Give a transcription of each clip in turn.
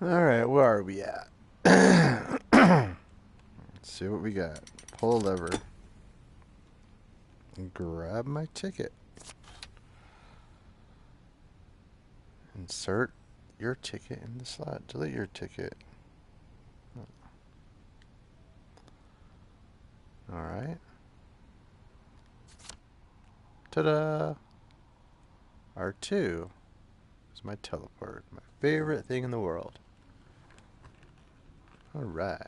Alright, where are we at? Let's see what we got. Pull a lever. And grab my ticket. Insert your ticket in the slot. Delete your ticket. Alright. Ta-da! R2 is my teleport. My favorite thing in the world. Alright.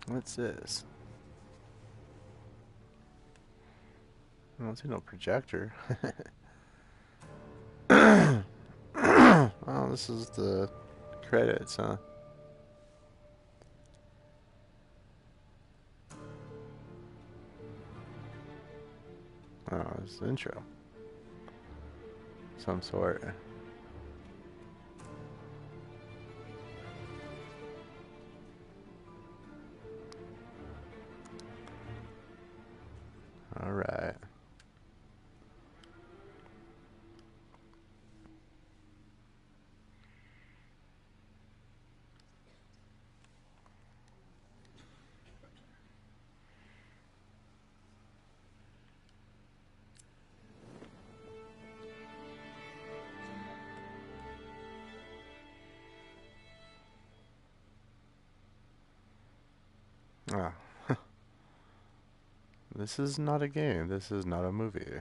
What's this? I don't see no projector. Oh, this is the credits, huh? Oh, it's the intro. Some sort. Alright. Ah. This is not a game. This is not a movie.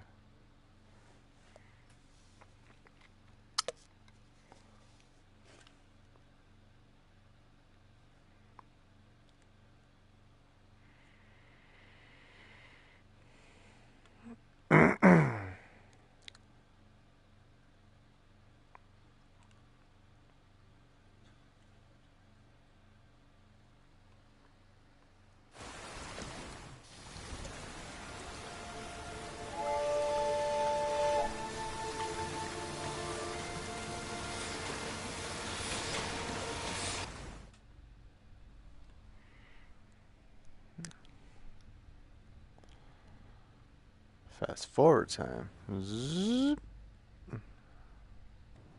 Fast forward time. Zzz.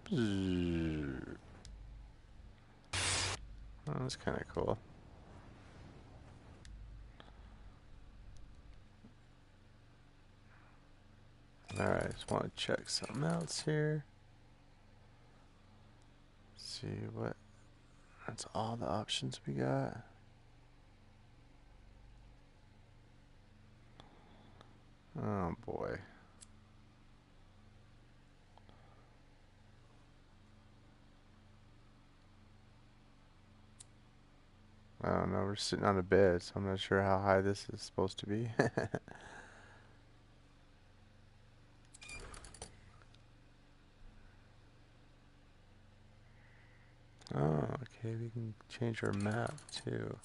Zzz. Oh, that's kind of cool. Alright, just want to check something else here. See what. That's all the options we got. Oh boy. I don't know, we're sitting on a bed, so I'm not sure how high this is supposed to be. Oh, okay, we can change our map too.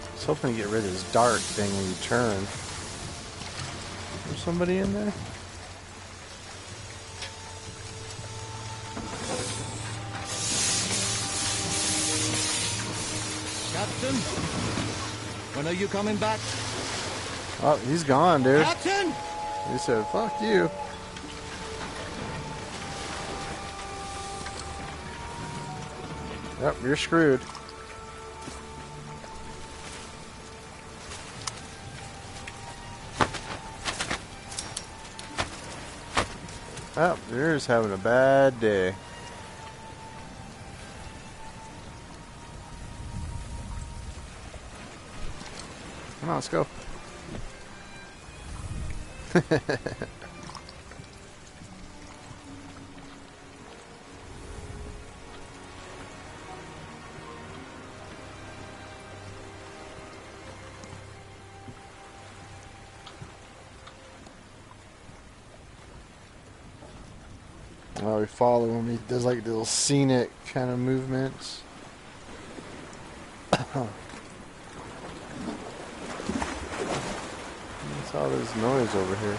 I was hoping to get rid of this dark thing when you turn. There's somebody in there? Captain, when are you coming back? Oh, he's gone, dude. Captain! He said, fuck you. Yep, you're screwed. Oh, you're just having a bad day. Come on, let's go. Oh, we follow him. He does like little scenic kind of movements. What's all this noise over here?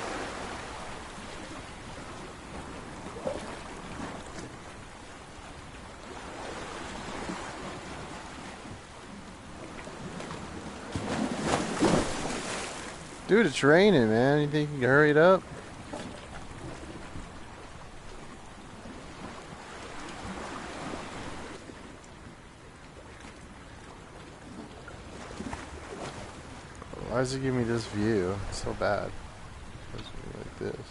Dude, it's raining, man. You think you can hurry it up? Why does it give me this view? It's so bad. Why does it give me like this?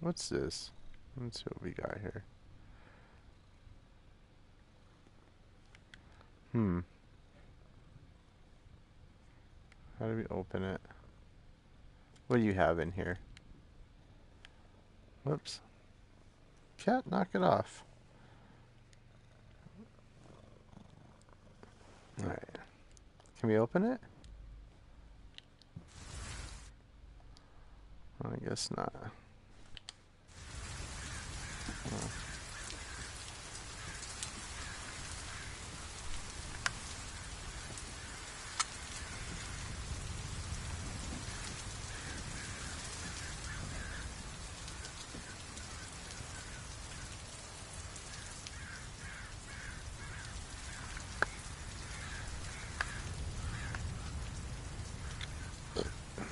What's this? Let's see what we got here. How do we open it? What do you have in here? Whoops. Cat, knock it off. Alright. Can we open it? I guess not. Oh.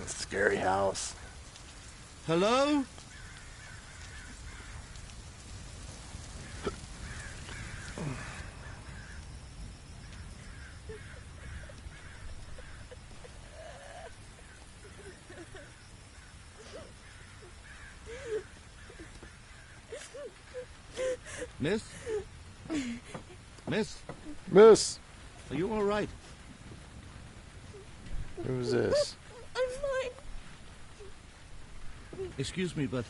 Scary house. Hello? Miss? Miss? Miss! Are you all right? Who's this? I'm fine. Excuse me, but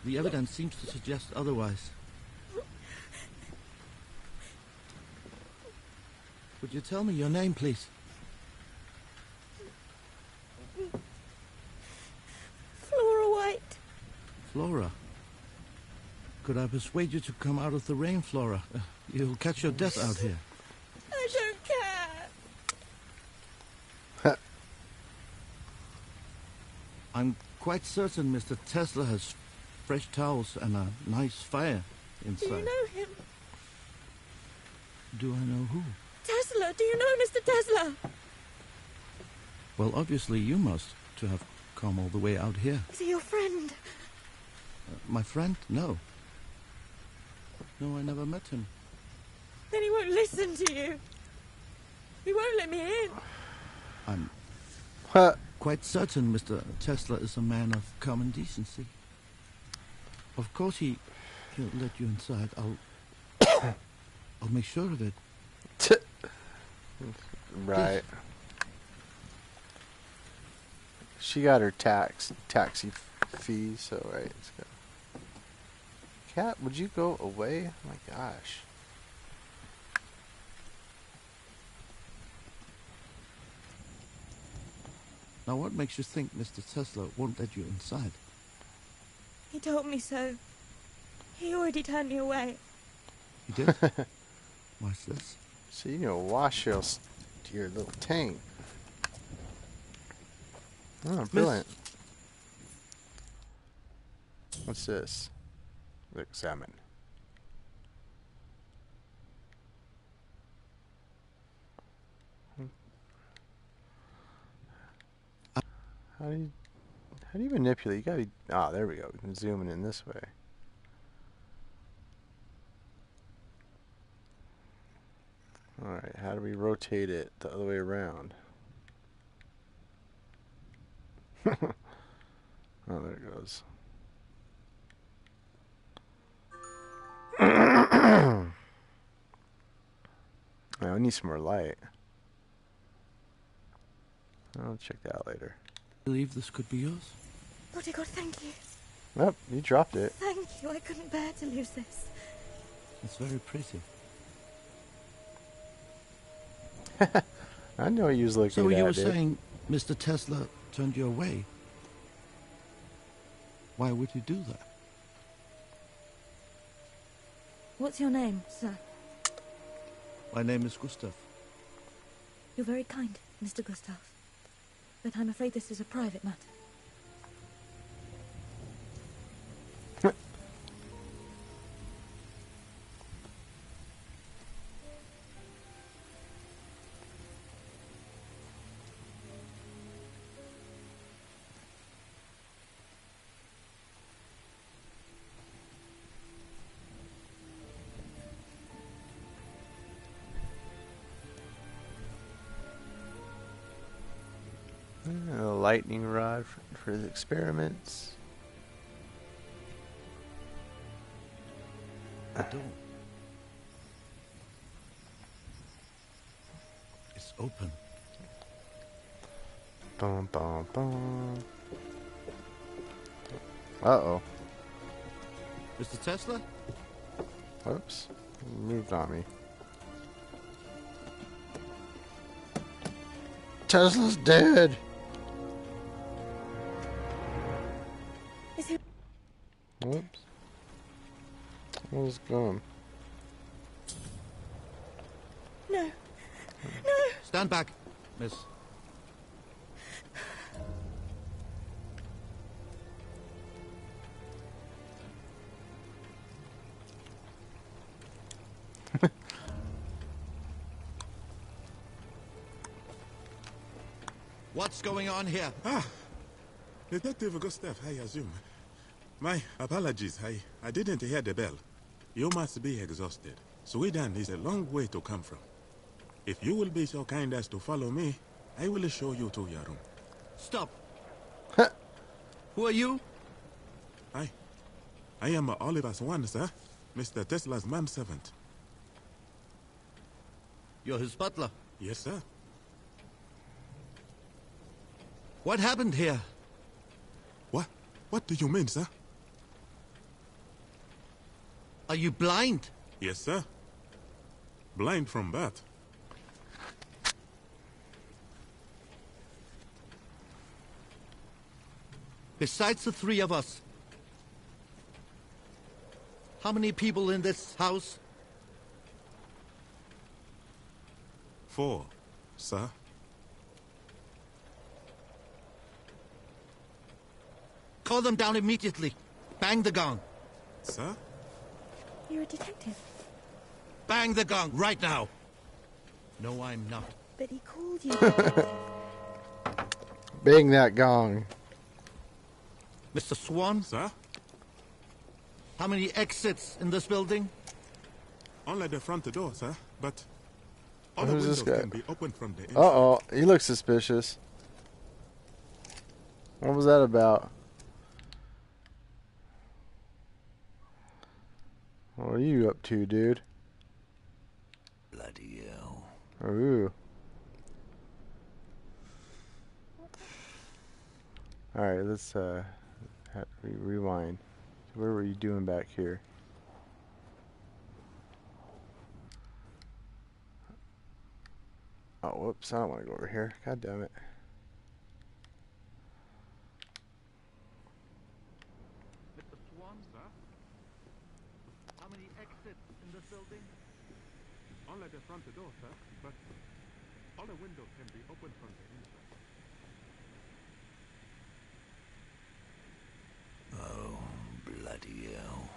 the evidence seems to suggest otherwise. Would you tell me your name, please? Flora White. Flora. Could I persuade you to come out of the rain, Flora? You'll catch your death out here. I don't care. I'm quite certain Mr. Tesla has fresh towels and a nice fire inside. Do you know him? Do I know who? Tesla. Do you know Mr. Tesla? Well, obviously you must, to have come all the way out here. Is he your friend? My friend? No. No, I never met him. Then he won't listen to you. He won't let me in. I'm What? quite certain Mr. Tesla is a man of common decency. Of course he'll let you inside. I'll make sure of it. Right. She got her taxi fee, so right. Let's go. Cat, would you go away? Oh my gosh. Now what makes you think Mr. Tesla won't let you inside? He told me so. He already turned me away. He did? Why's this? So you need to wash your little tank. Oh, brilliant. What's this? Examine. How do you manipulate? You gotta be, there we go. We can zoom in this way. Alright, how do we rotate it the other way around? Oh, there it goes. I need some more light. I'll check that out later. Believe this could be yours? Oh dear God, thank you. Nope, you dropped it. Thank you. I couldn't bear to lose this. It's very pretty. I know you was looking So at you were that, dude. saying Mr. Tesla turned you away? Why would he do that? What's your name, sir? My name is Gustav. You're very kind, Mr. Gustav. But I'm afraid this is a private matter. A lightning rod for his experiments. The door. It's open. Bum, bum, bum. Uh-oh. Mr. Tesla? Whoops. Moved on me. Tesla's dead. Is he... Whoops. Where's gone? No. No! Stand back, miss. What's going on here? Detective Gustav, I assume. My apologies, I didn't hear the bell. You must be exhausted. Sweden is a long way to come from. If you will be so kind as to follow me, I will show you to your room. Stop. Who are you? I am Oliver Swan, sir. Mr. Tesla's manservant. You're his butler. Yes, sir. What happened here? What do you mean, sir? Are you blind? Yes, sir. Blind from birth. Besides the three of us, how many people in this house? 4, sir. Call them down immediately. Bang the gong. Sir? You're a detective. Bang the gong right now. No, I'm not. But he called you. Bang that gong. Mr. Swan, Sir? how many exits in this building? Only the front door, sir. But all the Who's windows this guy? can be opened from the inside. Uh-oh. He looks suspicious. What was that about? What are you up to, dude? Bloody hell. Ooh. Alright, let's rewind. What were you doing back here? Oh, whoops, I don't want to go over here. God damn it. Mr. Swan, Sir? how many exits in this building? Only the front door, sir. But all the windows can be opened from the inside. Oh, bloody hell.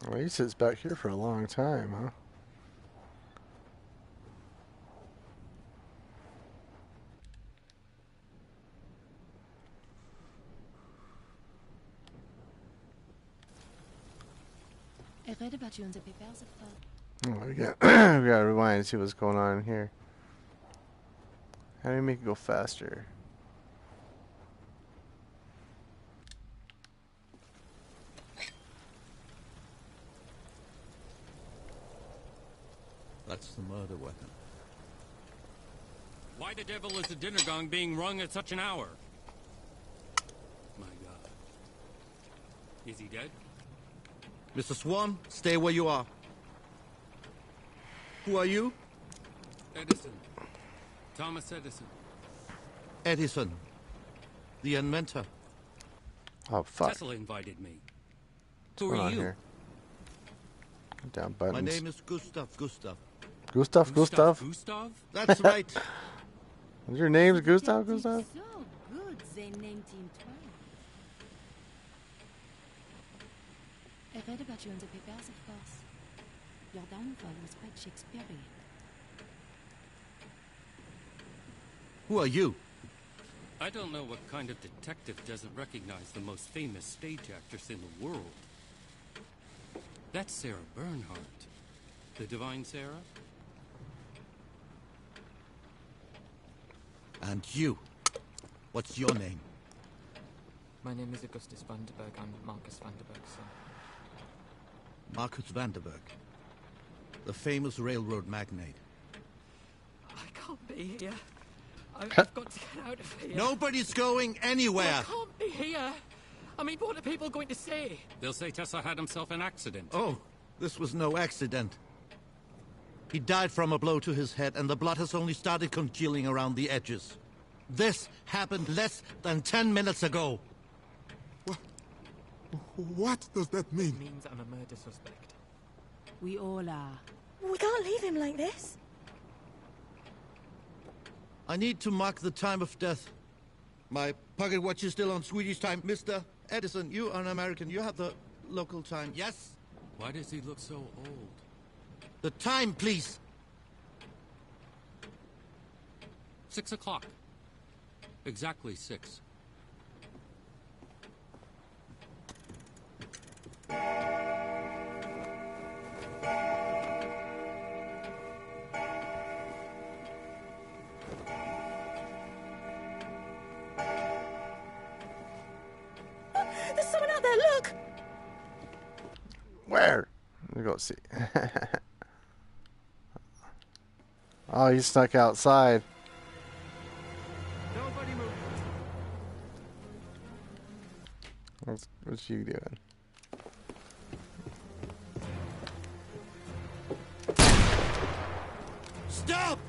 Well, he sits back here for a long time, huh? read about you in the papers. Oh, we gotta rewind and see what's going on here. How do we make it go faster? That's the murder weapon. Why the devil is the dinner gong being rung at such an hour? My God. Is he dead? Mr. Swan, stay where you are. Who are you? Edison. Thomas Edison. Edison, the inventor. Oh fuck! Tesla invited me. What's Who going are on you? here? Down buttons. My name is Gustav. Gustav. Gustav? That's right. What's your name? Gustav. So good, they named him twice. I read about you in the papers, of course. Your downfall was quite Shakespearean. Who are you? I don't know what kind of detective doesn't recognize the most famous stage actress in the world. That's Sarah Bernhardt. The Divine Sarah? And you. What's your name? My name is Augustus Vanderberg. I'm Marcus Vanderberg's son. Marcus Vanderberg. The famous railroad magnate. I can't be here. I've got to get out of here. Nobody's going anywhere. I can't be here. I mean, what are people going to say? They'll say Tesla had himself an accident. Oh, this was no accident. He died from a blow to his head, and the blood has only started congealing around the edges. This happened less than 10 minutes ago. What does that mean? It means I'm a murder suspect. We all are. We can't leave him like this. I need to mark the time of death. My pocket watch is still on Swedish time. Mr. Edison, you are an American. You have the local time, yes? Why does he look so old? The time, please. 6 o'clock. Exactly 6. There's someone out there, look! Where? Let me go see. Oh, he snuck outside. Nobody move. What's you doing? Stop!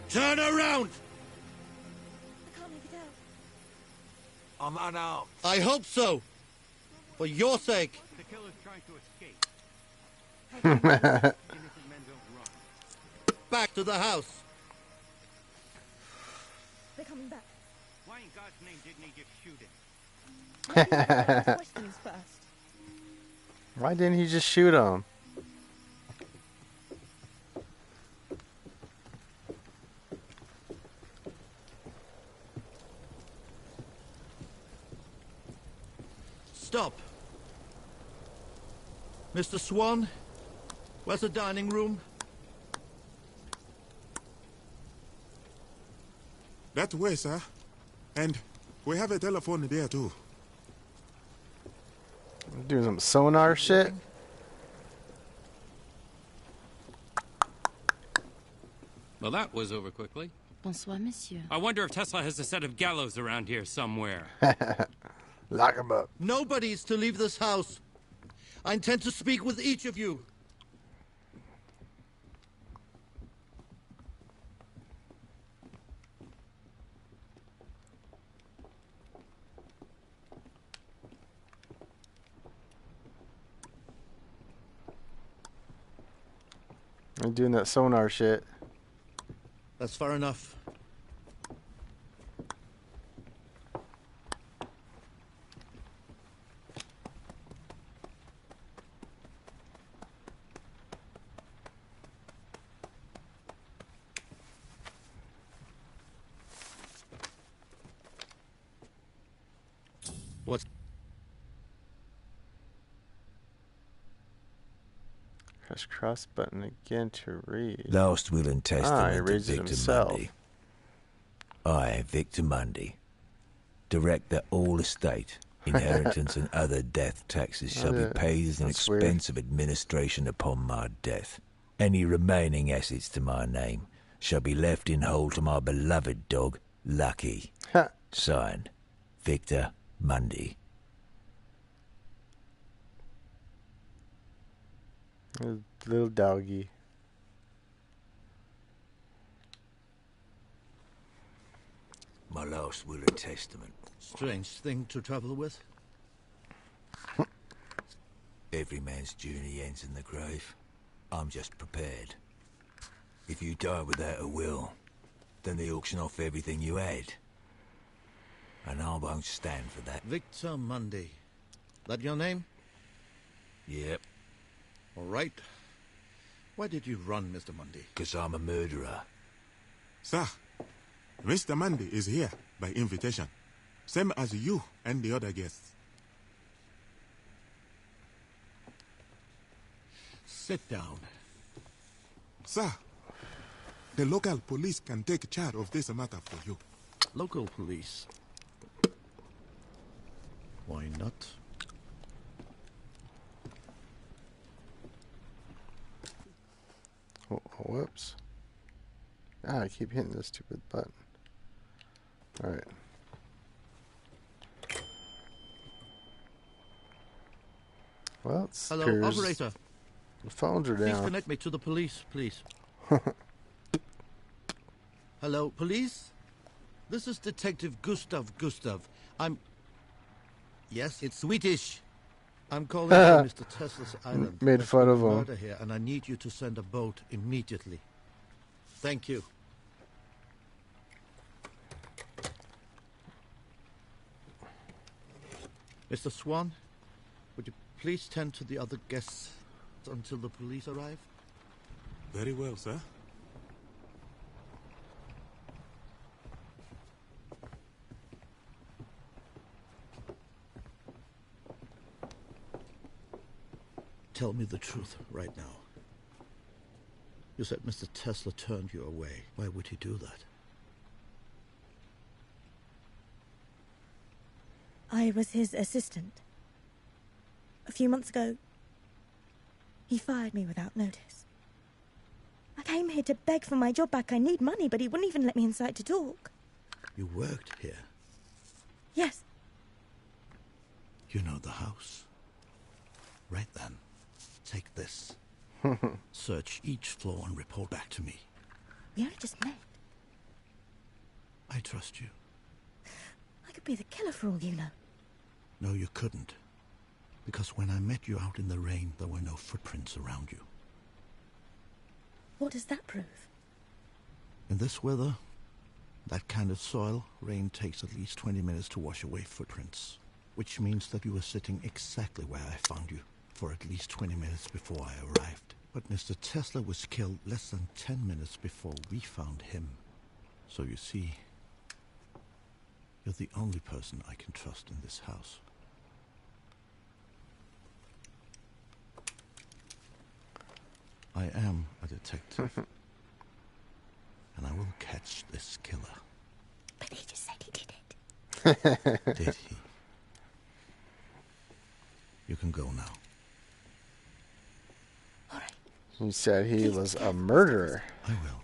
Turn around! I can't make it out. I'm unarmed. I hope so. For your sake. The killer's trying to escape. Innocent men don't run. Back to the house. They're coming back. Why in God's name didn't he just shoot him? Maybe we can ask questions first. Why didn't he just shoot him? Stop. Mr. Swan, where's the dining room? That way, sir. And we have a telephone there, too. Doing some sonar shit. Well, that was over quickly. Bonsoir, monsieur. I wonder if Tesla has a set of gallows around here somewhere. Lock him up. Nobody is to leave this house. I intend to speak with each of you. I'm doing that sonar shit. That's far enough. What's Press cross button again to read. Last will and He testament of reads it Victor himself. Mundy. I, Victor Mundy, direct that all estate, inheritance and other death taxes shall be paid as an That's expense of administration upon my death. Any remaining assets to my name shall be left in whole to my beloved dog, Lucky. Ha. Signed, Victor Mundy. Little doggy. My last will and testament. Strange thing to travel with. Every man's journey ends in the grave. I'm just prepared. If you die without a will, then they auction off everything you had. And I won't stand for that. Victor Mundy. That your name? Yep, All right. Why did you run, Mr. Mundy? 'cause I'm a murderer. Sir, Mr. Mundy is here by invitation. Same as you and the other guests. Sit down. Sir, the local police can take charge of this matter for you. Local police. Why not? Oh, whoops. I keep hitting this stupid button. Alright. Well, it Hello, appears operator. the phones are Please down. connect me to the police, please. Hello, police? This is Detective Gustav. Yes, it's Swedish. I'm calling from Mr. Tesla's island. Made There's fun been of a him. murder here, and I need you to send a boat immediately. Thank you. Mr. Swan, would you please tend to the other guests until the police arrive? Very well, sir. Tell me the truth right now. You said Mr. Tesla turned you away. Why would he do that? I was his assistant. A few months ago, he fired me without notice. I came here to beg for my job back. I need money, but he wouldn't even let me inside to talk. You worked here. Yes, You know the house. Right then, take this. Search each floor and report back to me. we only just met. I trust you. I could be the killer for all you know. No, you couldn't. Because when I met you out in the rain, there were no footprints around you. What does that prove? In this weather, that kind of soil, rain takes at least 20 minutes to wash away footprints. Which means that you were sitting exactly where I found you for at least 20 minutes before I arrived. But Mr. Tesla was killed less than 10 minutes before we found him. So you see, you're the only person I can trust in this house. I am a detective. And I will catch this killer. But he just said he did it. Did he? You can go now. All right. He said he was a murderer. I will.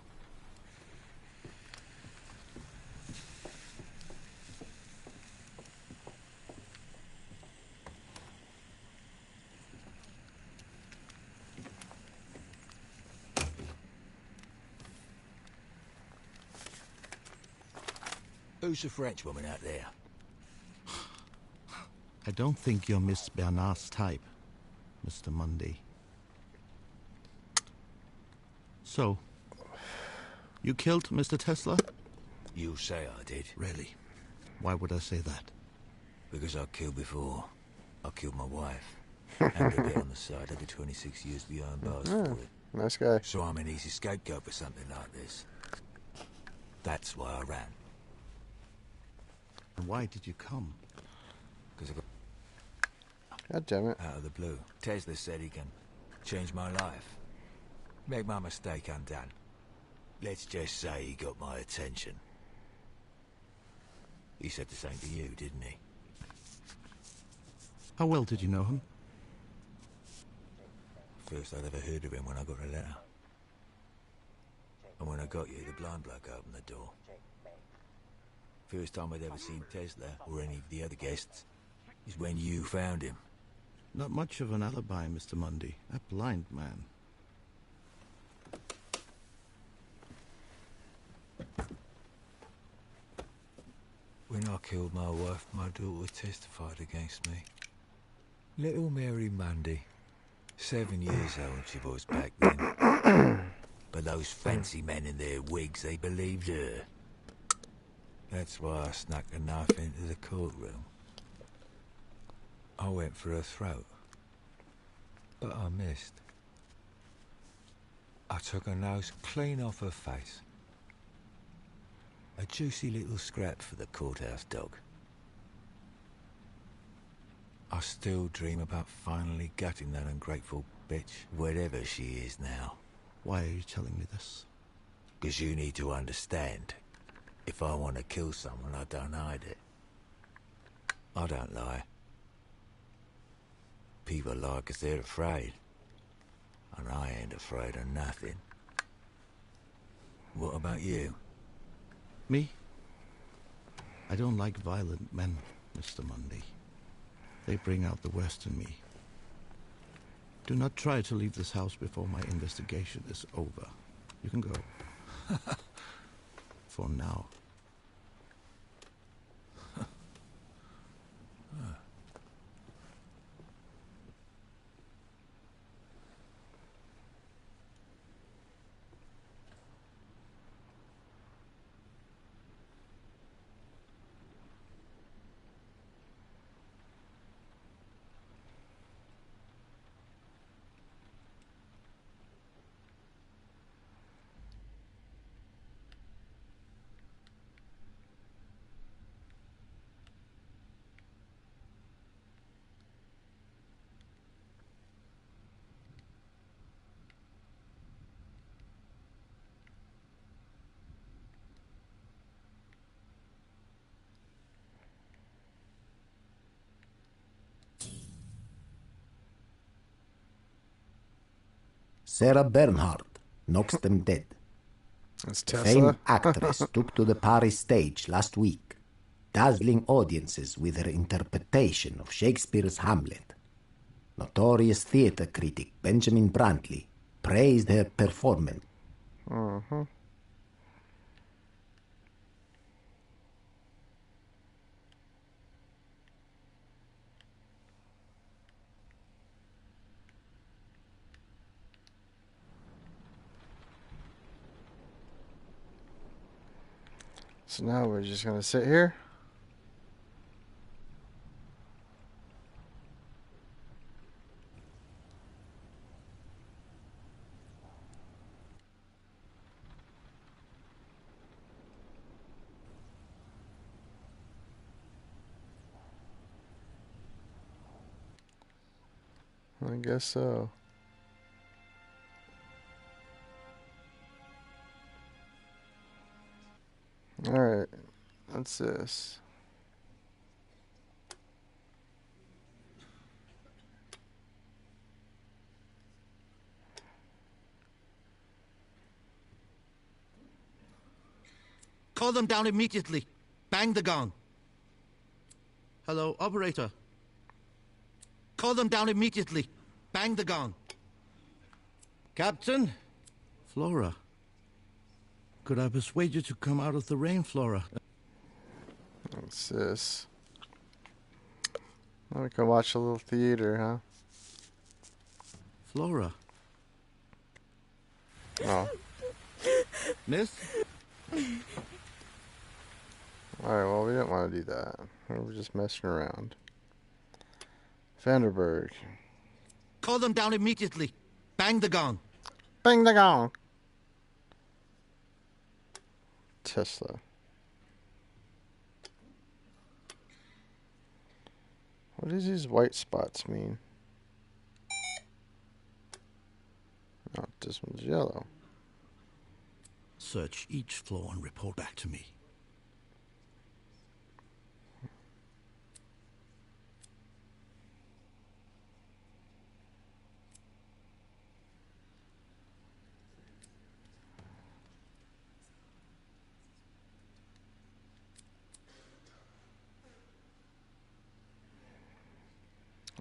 Who's the French woman out there? I don't think you're Miss Bernard's type, Mr. Mundy. So, you killed Mr. Tesla? You say I did. Really? Why would I say that? Because I killed before. I killed my wife. And a bit on the side. I did 26 years behind bars for it. Nice guy. So I'm an easy scapegoat for something like this. That's why I ran. And why did you come? Because I got God damn it. out of the blue. Tesla said he can changed my life. Make my mistake undone. Let's just say he got my attention. He said the same to you, didn't he? How well did you know him? First I'd ever heard of him when I got a letter. And when I got you, the blind bloke opened the door. First time I'd ever seen Tesla, or any of the other guests, is when you found him. Not much of an alibi, Mr. Mundy. A blind man. When I killed my wife, my daughter testified against me. Little Mary Mundy. 7 years old she was back then. But those fancy men in their wigs, they believed her. That's why I snuck a knife into the courtroom. I went for her throat. But I missed. I took her nose clean off her face. A juicy little scrap for the courthouse dog. I still dream about finally gutting that ungrateful bitch, wherever she is now. Why are you telling me this? 'Cause you need to understand. If I want to kill someone, I don't hide it. I don't lie. People lie 'cause they're afraid. And I ain't afraid of nothing. What about you? Me? I don't like violent men, Mr. Mundy. They bring out the worst in me. Do not try to leave this house before my investigation is over. You can go. For now. Sarah Bernhardt knocks them dead. That's Famed Tesla. actress took to the Paris stage last week, dazzling audiences with her interpretation of Shakespeare's Hamlet. Notorious theatre critic Benjamin Brantley praised her performance. Uh-huh. So now we're just gonna sit here. I guess so. Alright, what's this? Call them down immediately. Bang the gong. Hello, operator. Call them down immediately. Bang the gong. Captain? Flora. Could I persuade you to come out of the rain, Flora? What's this? Now we can watch a little theater, huh? Flora. Oh. Miss? Alright, well, we didn't want to do that. We were just messing around. Vanderberg. Call them down immediately. Bang the gong. Bang the gong! Tesla. What does these white spots mean? Oh, this one's yellow. Search each floor and report back to me.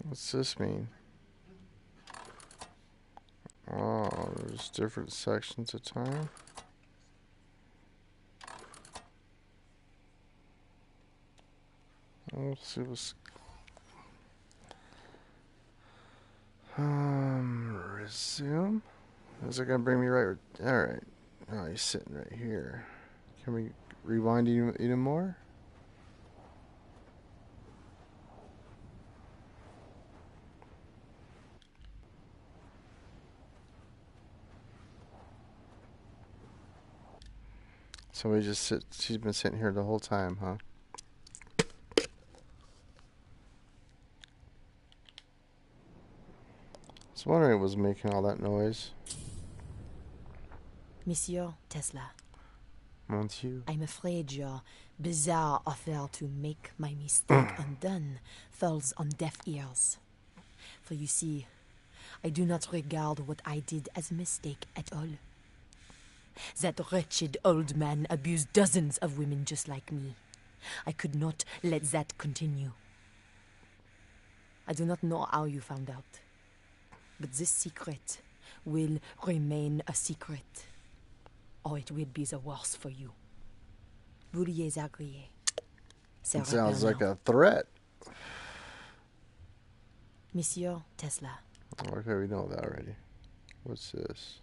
What's this mean? Oh, there's different sections of time. Let's see what's... resume? Is it gonna bring me right? Alright. Oh, he's sitting right here. Can we rewind even more? So we just sit. She's been sitting here the whole time, huh? I was wondering what was making all that noise. Monsieur Tesla, Monsieur. I'm afraid your bizarre offer to make my mistake undone falls on deaf ears. For you see, I do not regard what I did as a mistake at all. That wretched old man abused dozens of women just like me. I could not let that continue. I do not know how you found out, but this secret will remain a secret, or it will be the worse for you. Veuillez agréer. It sounds like a threat. Monsieur Tesla. Okay, we know that already. What's this?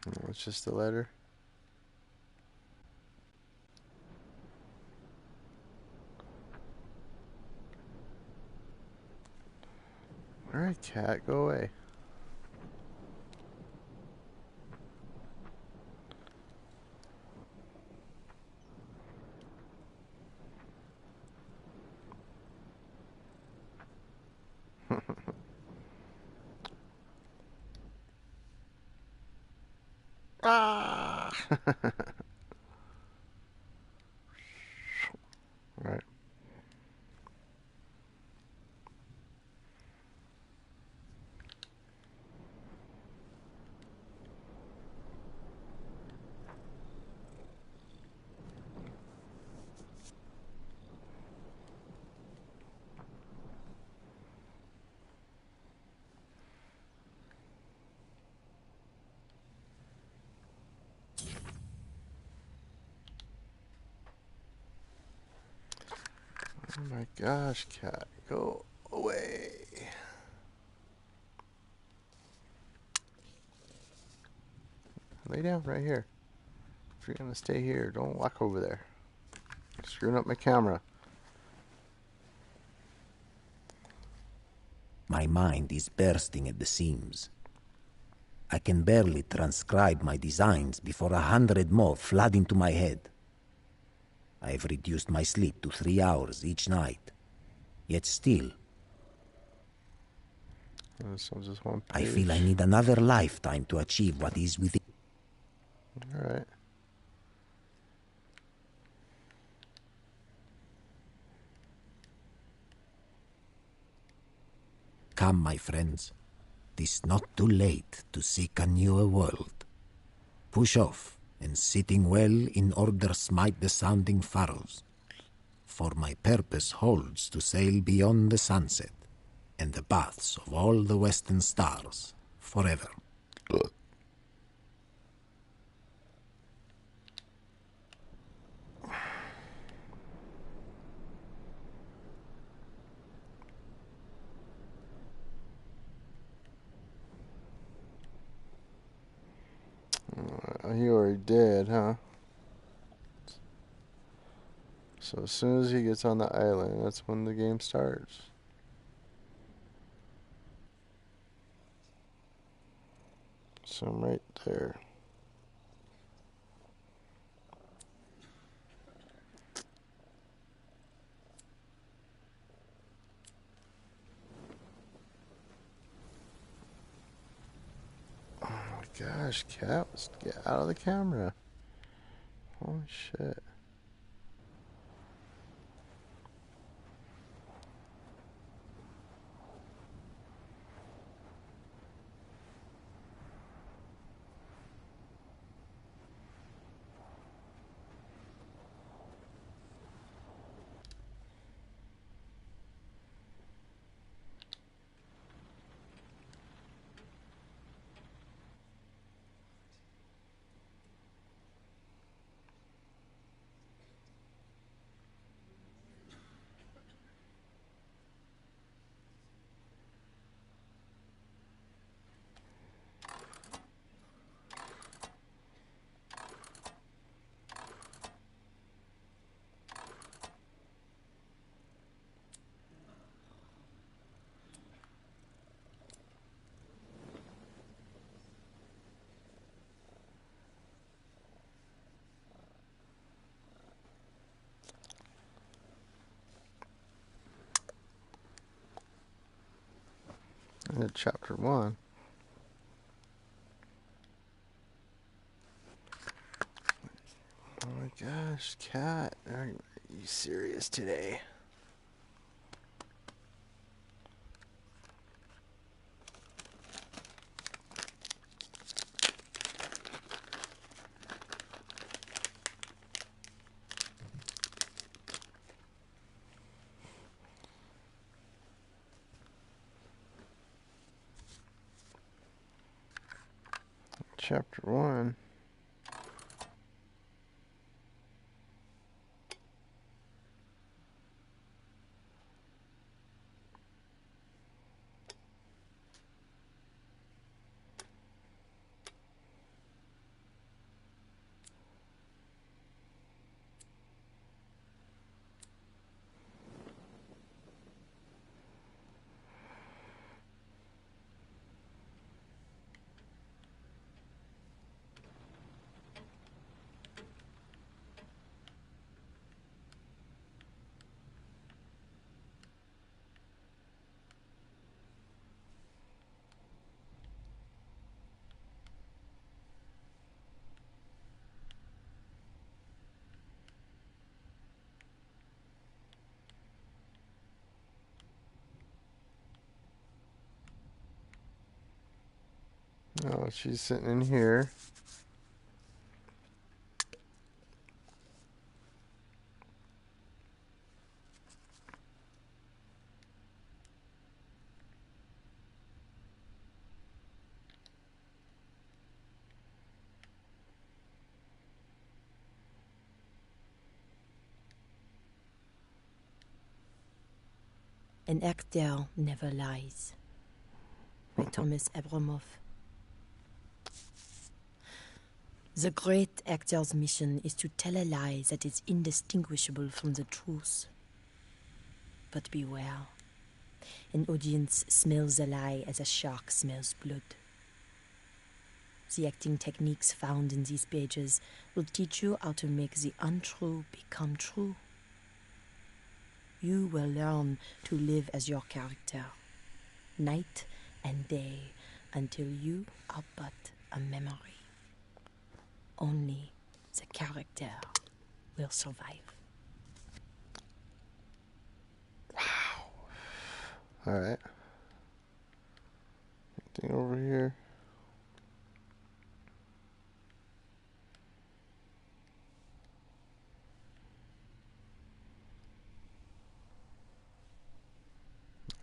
Oh, it's just a letter. Alright, cat, go away. Ah! Right. Oh my gosh, cat, go away. Lay down right here. If you're gonna stay here, don't walk over there. Screwing up my camera. My mind is bursting at the seams. I can barely transcribe my designs before 100 more flood into my head. I've reduced my sleep to 3 hours each night. Yet still, This one's just one I page. feel I need another lifetime to achieve what is within. Alright. Come, my friends. 'Tis not too late to seek a newer world. Push off, and sitting well in order smite the sounding furrows. For my purpose holds to sail beyond the sunset, and the baths of all the western stars, forever. He already did, huh? So as soon as he gets on the island, that's when the game starts. So I'm right there. gosh, Cat, get out of the camera. Holy shit. Chapter 1. Oh my gosh, Cat, are you serious today? Chapter 1. Oh, she's sitting in here. An actor never lies. By Thomas Abramoff. The great actor's mission is to tell a lie that is indistinguishable from the truth. But beware. An audience smells a lie as a shark smells blood. The acting techniques found in these pages will teach you how to make the untrue become true. You will learn to live as your character, night and day, until you are but a memory. Only the character will survive. Wow. Alright. Anything over here?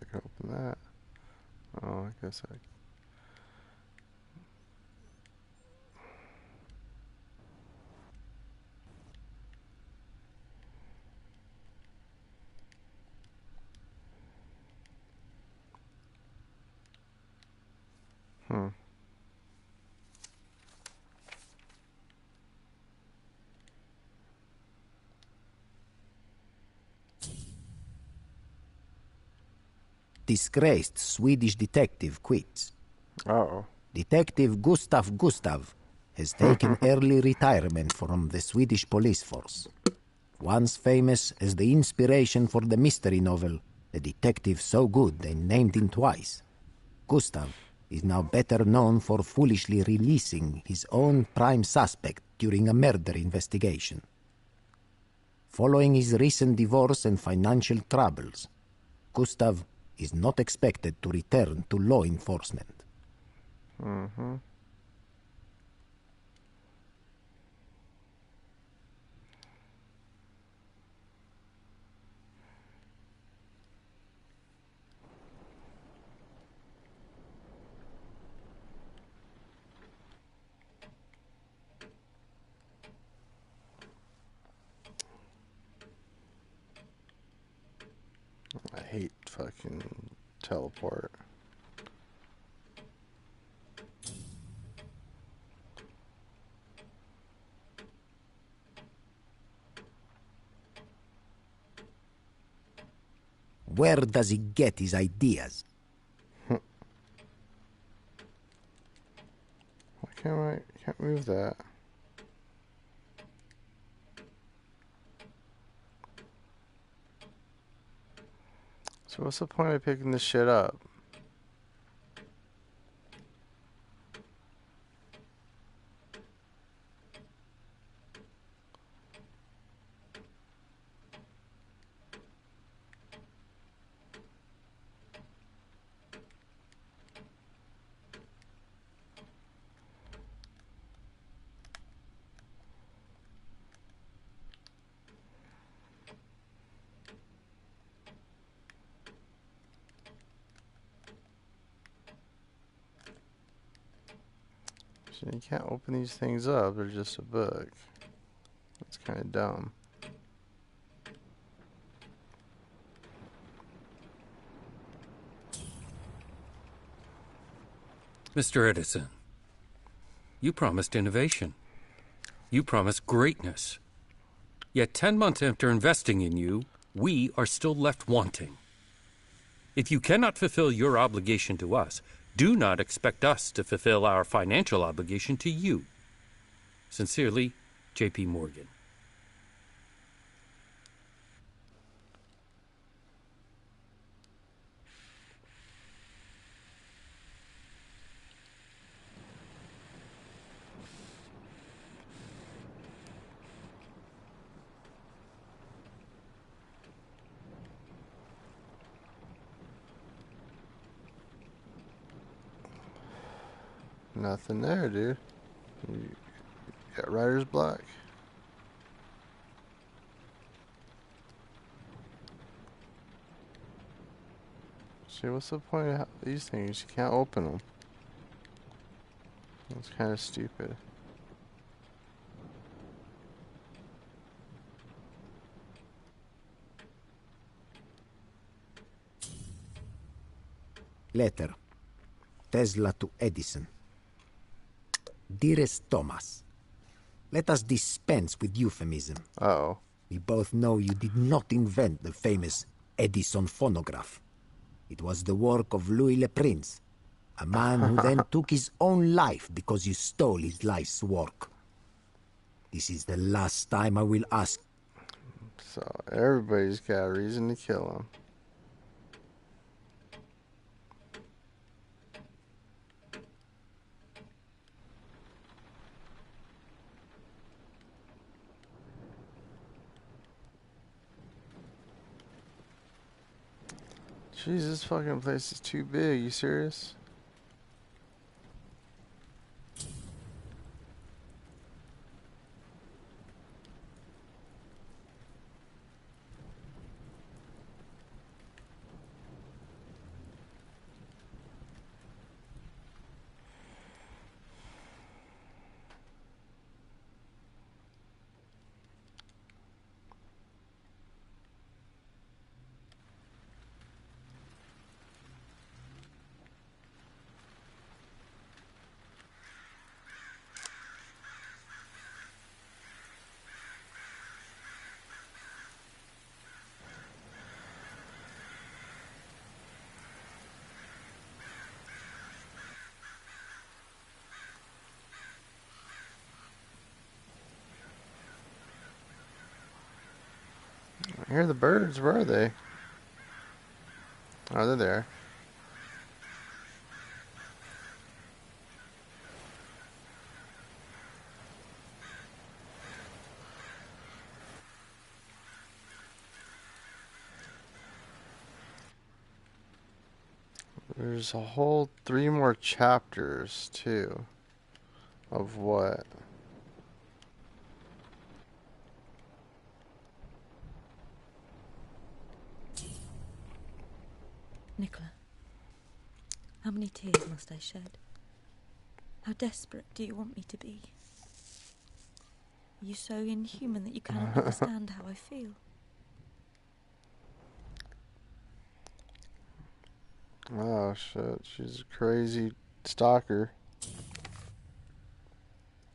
I can open that. Oh, I guess I... Disgraced Swedish detective quits. Uh-oh. Detective Gustav has taken early retirement from the Swedish police force. Once famous as the inspiration for the mystery novel, a detective so good they named him twice. Gustav is now better known for foolishly releasing his own prime suspect during a murder investigation. Following his recent divorce and financial troubles, Gustav is not expected to return to law enforcement. Mm-hmm. I hate fucking teleport. Where does he get his ideas? Why can't move that? So what's the point of picking this shit up? So you can't open these things up, they're just a book. That's kind of dumb. Mr. Edison, you promised innovation. You promised greatness. Yet 10 months after investing in you, we are still left wanting. If you cannot fulfill your obligation to us, do not expect us to fulfill our financial obligation to you. Sincerely, J.P. Morgan. Nothing there, dude. You got writer's block. See, what's the point of these things? You can't open them. That's kind of stupid. Letter. Tesla to Edison. Dearest Thomas, let us dispense with euphemism. Uh-oh. We both know you did not invent the famous Edison phonograph. It was the work of Louis Le Prince, a man who then took his own life because you stole his life's work. This is the last time I will ask. So everybody's got a reason to kill him. Jeez, this fucking place is too big. You serious? I hear the birds. Where are they? Oh, they're there. There's a whole 3 more chapters, too. Of what? Nicola, how many tears must I shed? How desperate do you want me to be? Are you so inhuman that you cannot understand how I feel? Oh shit, she's a crazy stalker.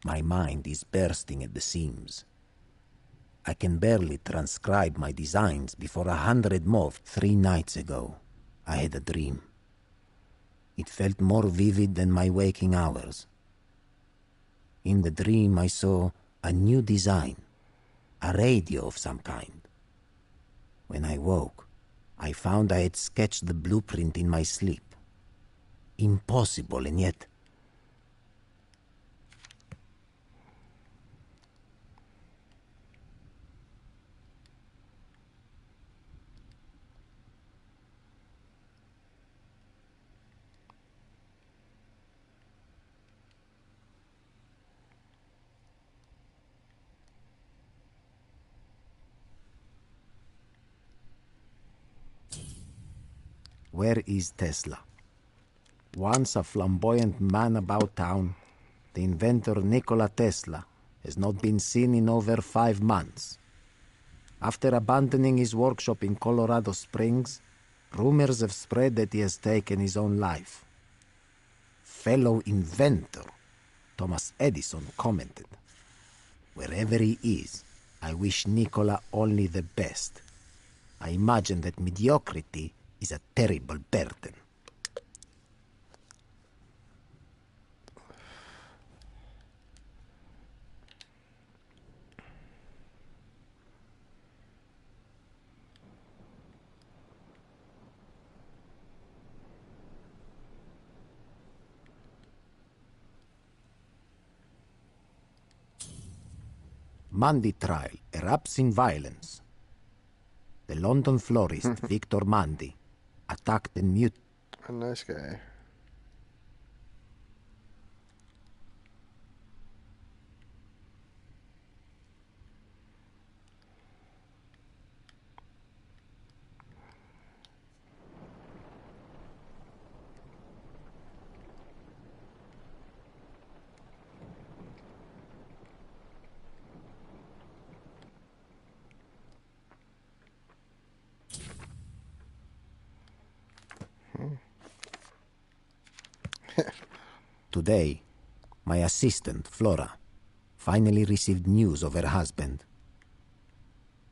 My mind is bursting at the seams. I can barely transcribe my designs before 100 more. 3 nights ago, I had a dream. It felt more vivid than my waking hours. In the dream, I saw a new design, a radio of some kind. When I woke, I found I had sketched the blueprint in my sleep. Impossible, and yet... Where is Tesla? Once a flamboyant man about town, the inventor Nikola Tesla has not been seen in over 5 months. After abandoning his workshop in Colorado Springs, rumors have spread that he has taken his own life. Fellow inventor Thomas Edison commented, "Wherever he is, I wish Nikola only the best. I imagine that mediocrity is a terrible burden." Mandy trial erupts in violence. The London florist Victor Mandy attacked and mutilated. A nice guy. Today, my assistant, Flora, finally received news of her husband.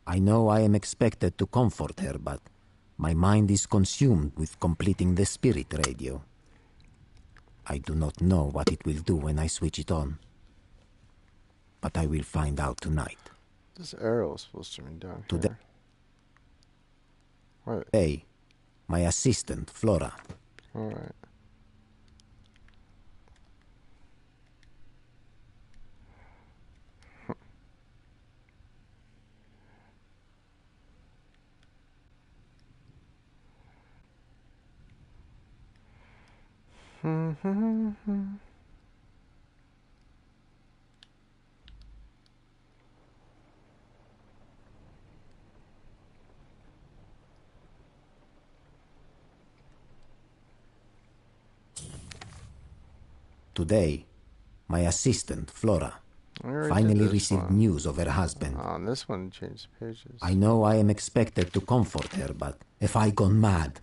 I know I am expected to comfort her, but my mind is consumed with completing the spirit radio. I do not know what it will do when I switch it on, but I will find out tonight. This arrow is supposed to be down Today, here. Right. Today, my assistant, Flora. Alright. Today, my assistant, Flora, already finally did this received one. news of her husband. On this one, changed pages. I know I am expected to comfort her, but have I gone mad?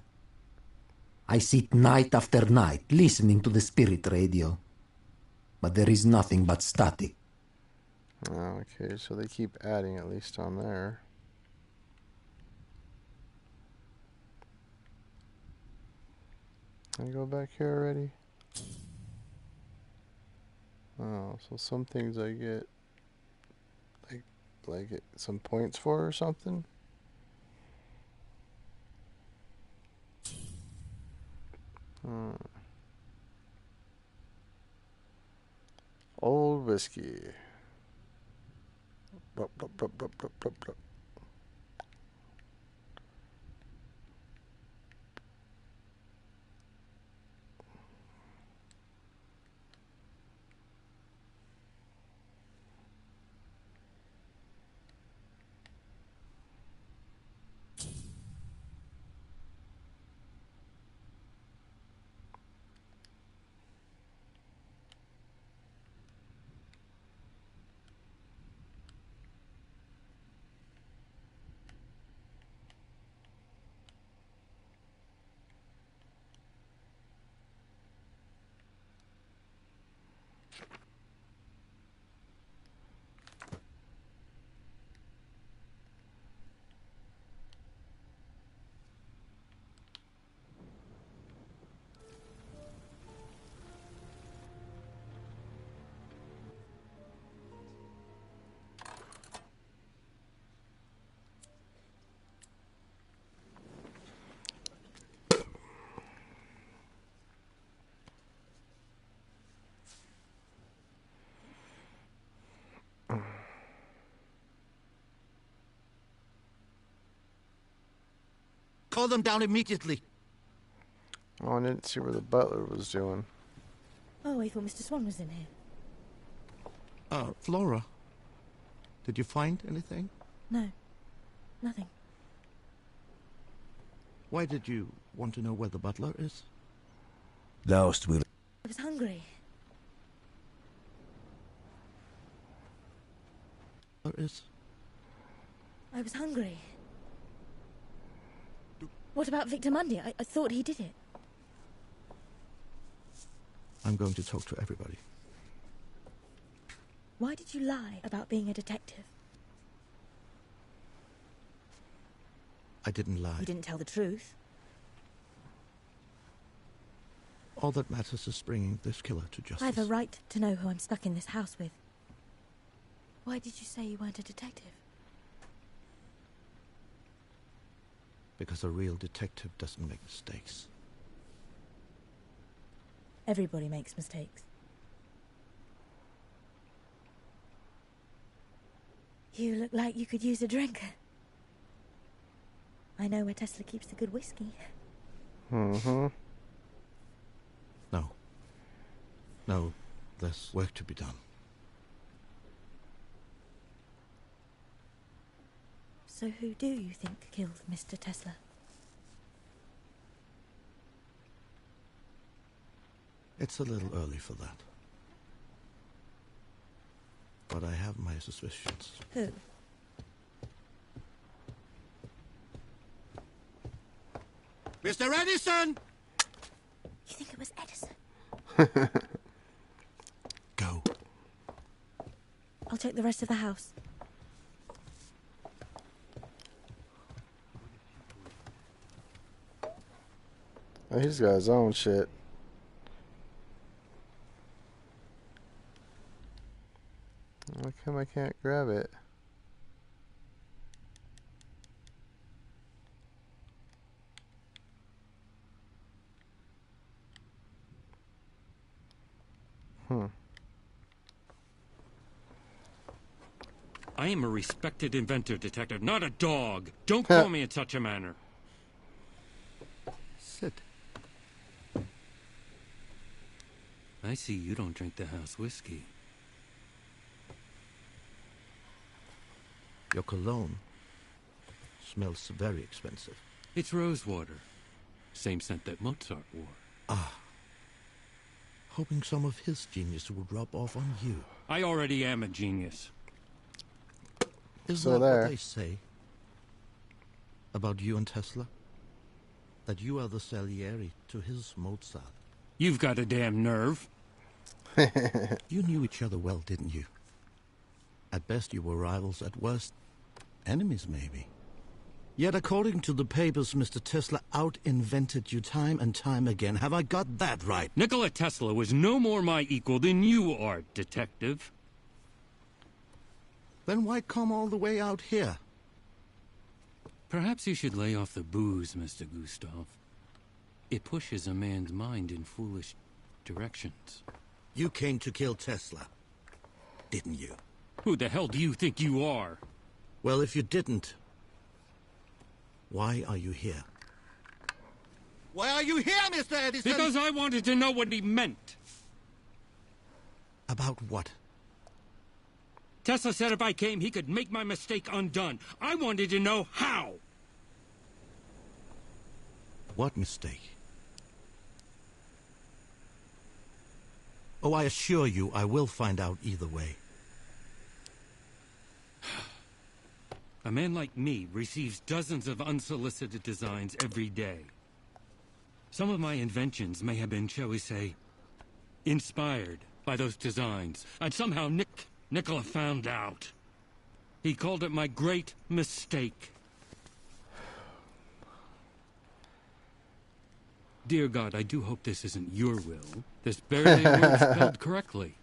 I sit night after night listening to the spirit radio, but there is nothing but static. Okay, so they keep adding at least on there. Can I go back here already? Oh, so some things I get like some points for or something? Old whiskey. Blup, blup, blup, blup, blup, blup, blup. Call them down immediately. Oh, I didn't see where the butler was doing. Oh, I thought Mr. Swan was in here. Flora. Did you find anything? No. Nothing. Why did you want to know where the butler is? Last will. I was hungry. I was hungry. What about Victor Mundy? I thought he did it. I'm going to talk to everybody. Why did you lie about being a detective? I didn't lie. You didn't tell the truth. All that matters is bringing this killer to justice. I have a right to know who I'm stuck in this house with. Why did you say you weren't a detective? Because a real detective doesn't make mistakes. Everybody makes mistakes. You look like you could use a drink. I know where Tesla keeps the good whiskey. Mm-hmm. No, there's work to be done. So who do you think killed Mr. Tesla? It's a little early for that. But I have my suspicions. Who? Mr. Edison! You think it was Edison? Go. I'll check the rest of the house. Oh, he's got his own shit. How come I can't grab it? I am a respected inventor, Detective, not a dog. Don't call me in such a manner. Sit. I see you don't drink the house whiskey. Your cologne smells very expensive. It's rosewater. Same scent that Mozart wore. Ah. Hoping some of his genius would rub off on you. I already am a genius. Is So that there. what they say about you and Tesla? That you are the Salieri to his Mozart. You've got a damn nerve. You knew each other well, didn't you? At best you were rivals, at worst enemies maybe. Yet according to the papers, Mr. Tesla out-invented you time and time again. Have I got that right? Nikola Tesla was no more my equal than you are, Detective. Then why come all the way out here? Perhaps you should lay off the booze, Mr. Gustav. It pushes a man's mind in foolish directions. You came to kill Tesla, didn't you? Who the hell do you think you are? Well, if you didn't, why are you here? Why are you here, Mr. Edison? Because I wanted to know what he meant. About what? Tesla said if I came, he could make my mistake undone. I wanted to know how. What mistake? Oh, I assure you, I will find out either way. A man like me receives dozens of unsolicited designs every day. Some of my inventions may have been, shall we say, inspired by those designs. And somehow Nikola found out. He called it my great mistake. Dear God, I do hope this isn't your will. There's barely a word spelled correctly.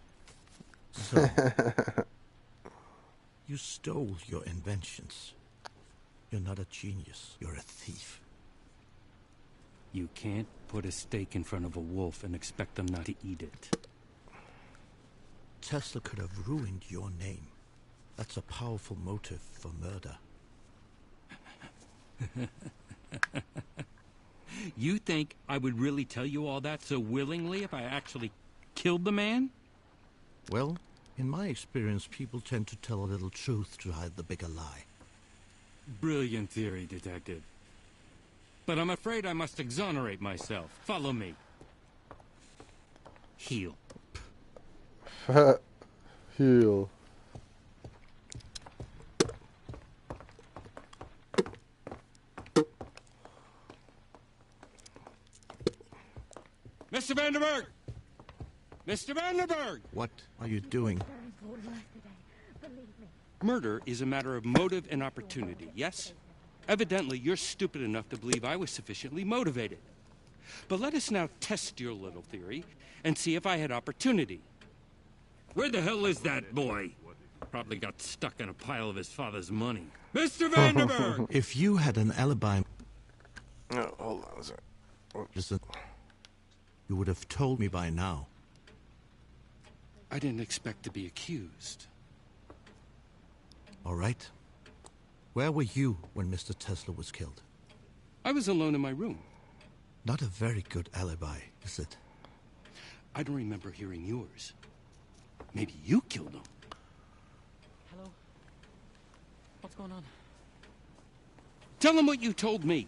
So, you stole your inventions. You're not a genius. You're a thief. You can't put a steak in front of a wolf and expect them not to eat it. Tesla could have ruined your name. That's a powerful motive for murder. You think I would really tell you all that so willingly if I actually killed the man? Well, in my experience, people tend to tell a little truth to hide the bigger lie. Brilliant theory, Detective. But I'm afraid I must exonerate myself. Follow me. Heal. Heal. Mr. Vanderberg! Mr. Vanderberg! What are you doing? Murder is a matter of motive and opportunity, yes? Evidently, you're stupid enough to believe I was sufficiently motivated. But let us now test your little theory and see if I had opportunity. Where the hell is that boy? Probably got stuck in a pile of his father's money. Mr. Vanderberg! If you had an alibi... No, hold on a second. Listen, you would have told me by now. I didn't expect to be accused. All right. Where were you when Mr. Tesla was killed? I was alone in my room. Not a very good alibi, is it? I don't remember hearing yours. Maybe you killed him. Hello? What's going on? Tell him what you told me.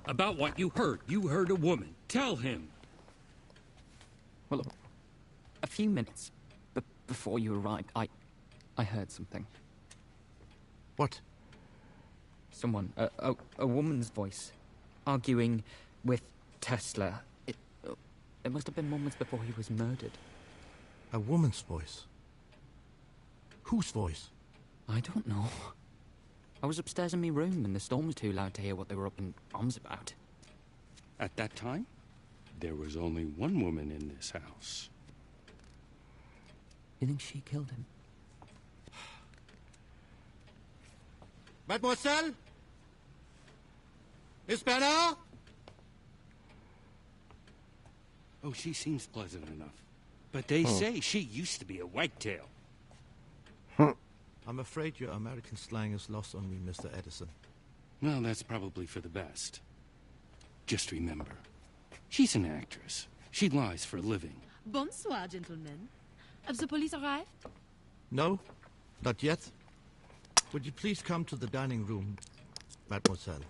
About what you heard. You heard a woman. Tell him. Well, look, a few minutes before you arrived, I heard something. What? Someone, a woman's voice, arguing with Tesla. It must have been moments before he was murdered. A woman's voice? Whose voice? I don't know. I was upstairs in my room and the storm was too loud to hear what they were up in arms about. At that time, there was only one woman in this house. You think she killed him? Mademoiselle? Miss Bernard? Oh, she seems pleasant enough. But they say she used to be a wagtail. I'm afraid your American slang is lost on me, Mr. Edison. Well, that's probably for the best. Just remember, she's an actress. She lies for a living. Bonsoir, gentlemen. Have the police arrived? No, not yet. Would you please come to the dining room, mademoiselle?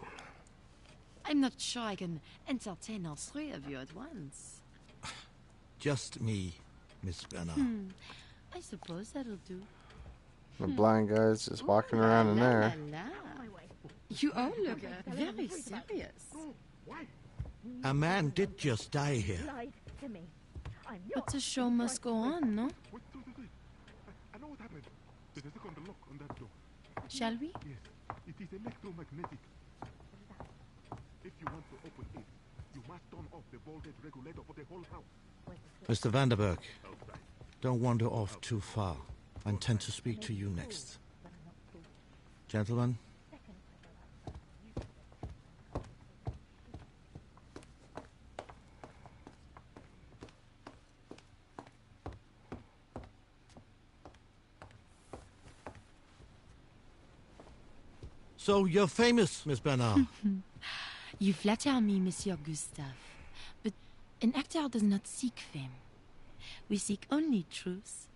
I'm not sure I can entertain all three of you at once. Just me, Miss Bernard. I suppose that'll do. The blind guy's just walking around in there. You all look very serious. A man did just die here. But the show must go on, no? I know what happened. There's a second lock on that door. Shall we? Yes, it is electromagnetic. If you want to open it, you must turn off the voltage regulator for the whole house. Mr. Vanderberg, don't wander off too far. I intend to speak to you next. Gentlemen? So you're famous, Miss Bernard. You flatter me, Monsieur Gustave. But an actor does not seek fame. We seek only truth.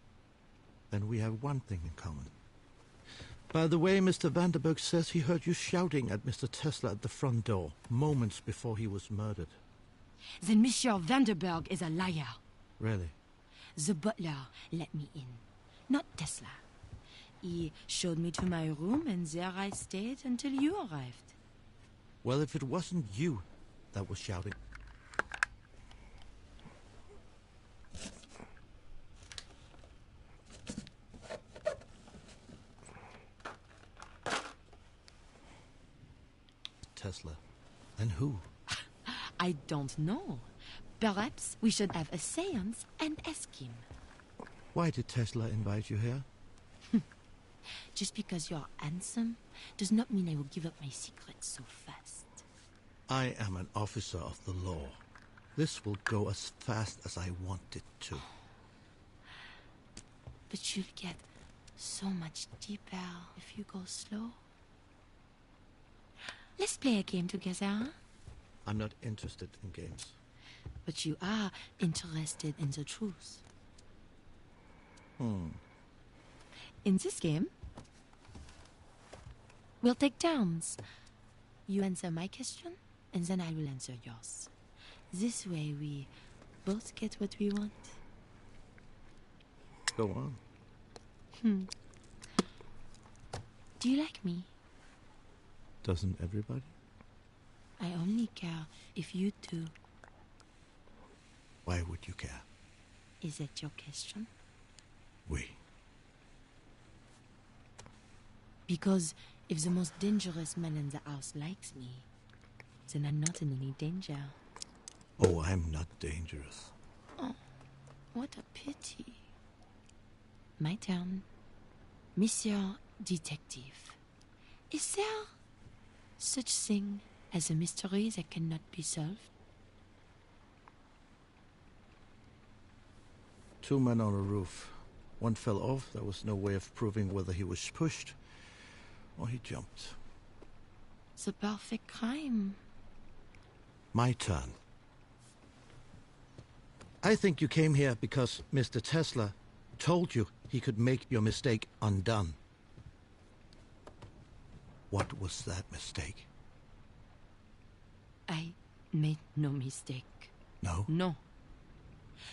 Then we have one thing in common. By the way, Mr. Vanderberg says he heard you shouting at Mr. Tesla at the front door, moments before he was murdered. Then Monsieur Vanderberg is a liar. Really? The butler let me in, not Tesla. He showed me to my room, and there I stayed until you arrived. Well, if it wasn't you that was shouting... Tesla. And who? I don't know. Perhaps we should have a séance and ask him. Why did Tesla invite you here? Just because you're handsome does not mean I will give up my secrets so fast. I am an officer of the law. This will go as fast as I want it to. But you'll get so much deeper if you go slow. Let's play a game together, huh? I'm not interested in games. But you are interested in the truth. In this game, we'll take turns. You answer my question, and then I will answer yours. This way we both get what we want. Go on. Do you like me? Doesn't everybody? I only care if you do. Why would you care? Is that your question? We. Because if the most dangerous man in the house likes me, then I'm not in any danger. Oh, I'm not dangerous. Oh, what a pity. My turn. Monsieur Detective. Is there such thing as a mystery that cannot be solved? 2 men on a roof. One fell off. There was no way of proving whether he was pushed or he jumped. The perfect crime. My turn. I think you came here because Mr. Tesla told you he could make your mistake undone. What was that mistake? I made no mistake. No? No.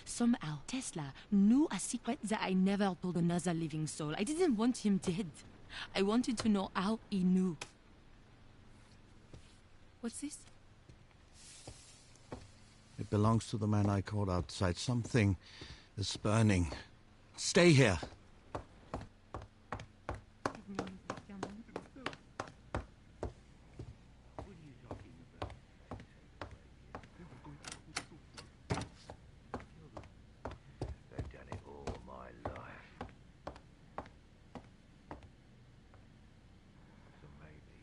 Somehow, Tesla knew a secret that I never told another living soul. I didn't want him dead. I wanted to know how he knew. What's this? It belongs to the man I caught outside. Something is burning. Stay here. They've done it all my life. So maybe.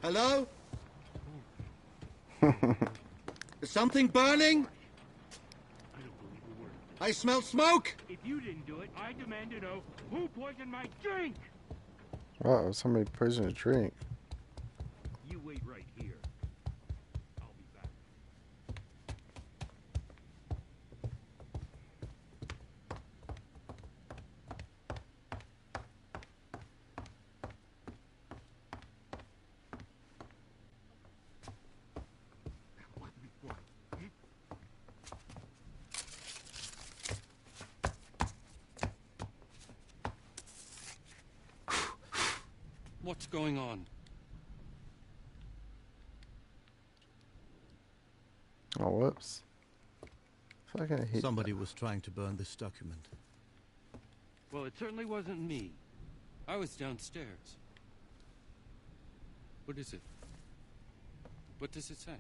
Hello? Is something burning? I smell smoke! If you didn't do it, I demand to know who poisoned my drink! Uh-oh, somebody poisoned a drink. You wait right here. I'll be back. What's going on? Oh, whoops. Fucking hate Somebody was trying to burn this document. Well, it certainly wasn't me. I was downstairs. What is it? What does it say?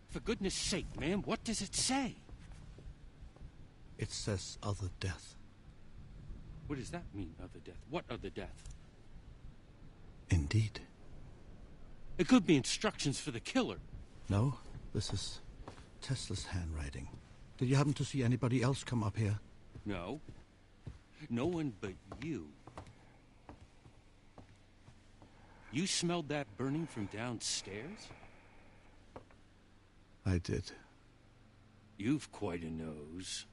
For goodness sake, man, what does it say? It says other death. What does that mean, other death? What other death? Indeed. It could be instructions for the killer. No, this is Tesla's handwriting. Did you happen to see anybody else come up here? No. No one but you. You smelled that burning from downstairs? I did. You've quite a nose.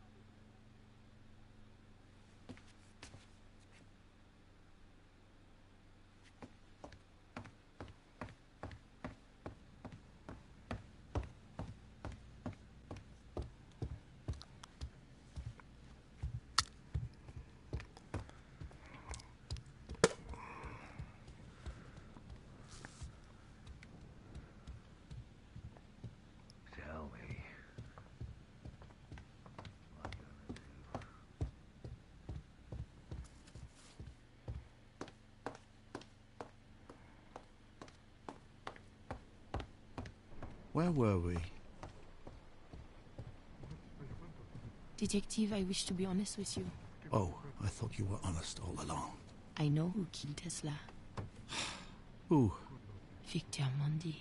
Tell me. What am I gonna do? Where were we? Detective, I wish to be honest with you. Oh, I thought you were honest all along. I know who killed Tesla. Who? Victor Mondi.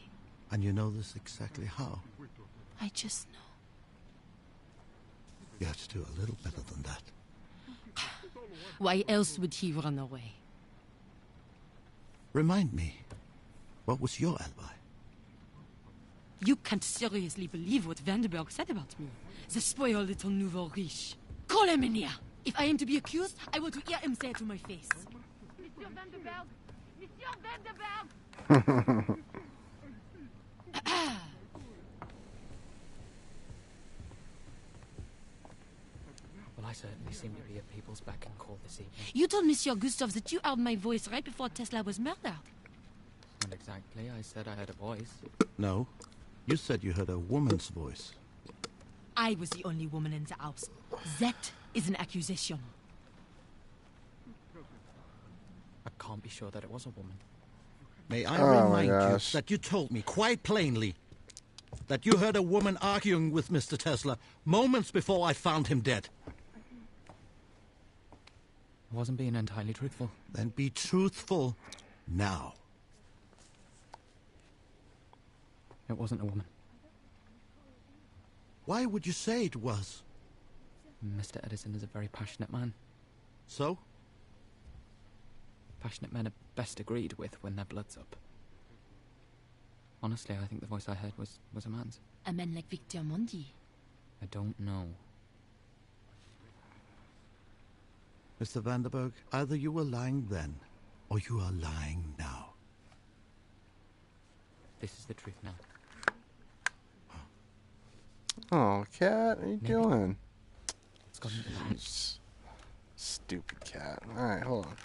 And you know this exactly how? I just know. You have to do a little better than that. Why else would he run away? Remind me, what was your alibi? You can't seriously believe what Vandenberg said about me. The spoiled little nouveau riche. Call him in here. If I am to be accused, I want to hear him say it to my face. Monsieur Vandenberg! Monsieur Vandenberg! Well, I certainly seem to be at people's beck and call this evening. You told Monsieur Gustav that you heard my voice right before Tesla was murdered. Not exactly. I said I had a voice. No, you said you heard a woman's voice. I was the only woman in the house. That is an accusation. I can't be sure that it was a woman. May I Oh, remind my you gosh. that you told me quite plainly that you heard a woman arguing with Mr. Tesla moments before I found him dead. I wasn't being entirely truthful. Then be truthful now. It wasn't a woman. Why would you say it was? Mr. Edison is a very passionate man. So? Passionate men are best agreed with when their blood's up. Honestly, I think the voice I heard was a man's. A man like Victor Mondi. I don't know. Mr. Vandenberg, either you were lying then, or you are lying now. This is the truth now. Oh, cat, what are you Maybe. doing? It's got into the house. Jeez. Stupid cat. Alright, hold on.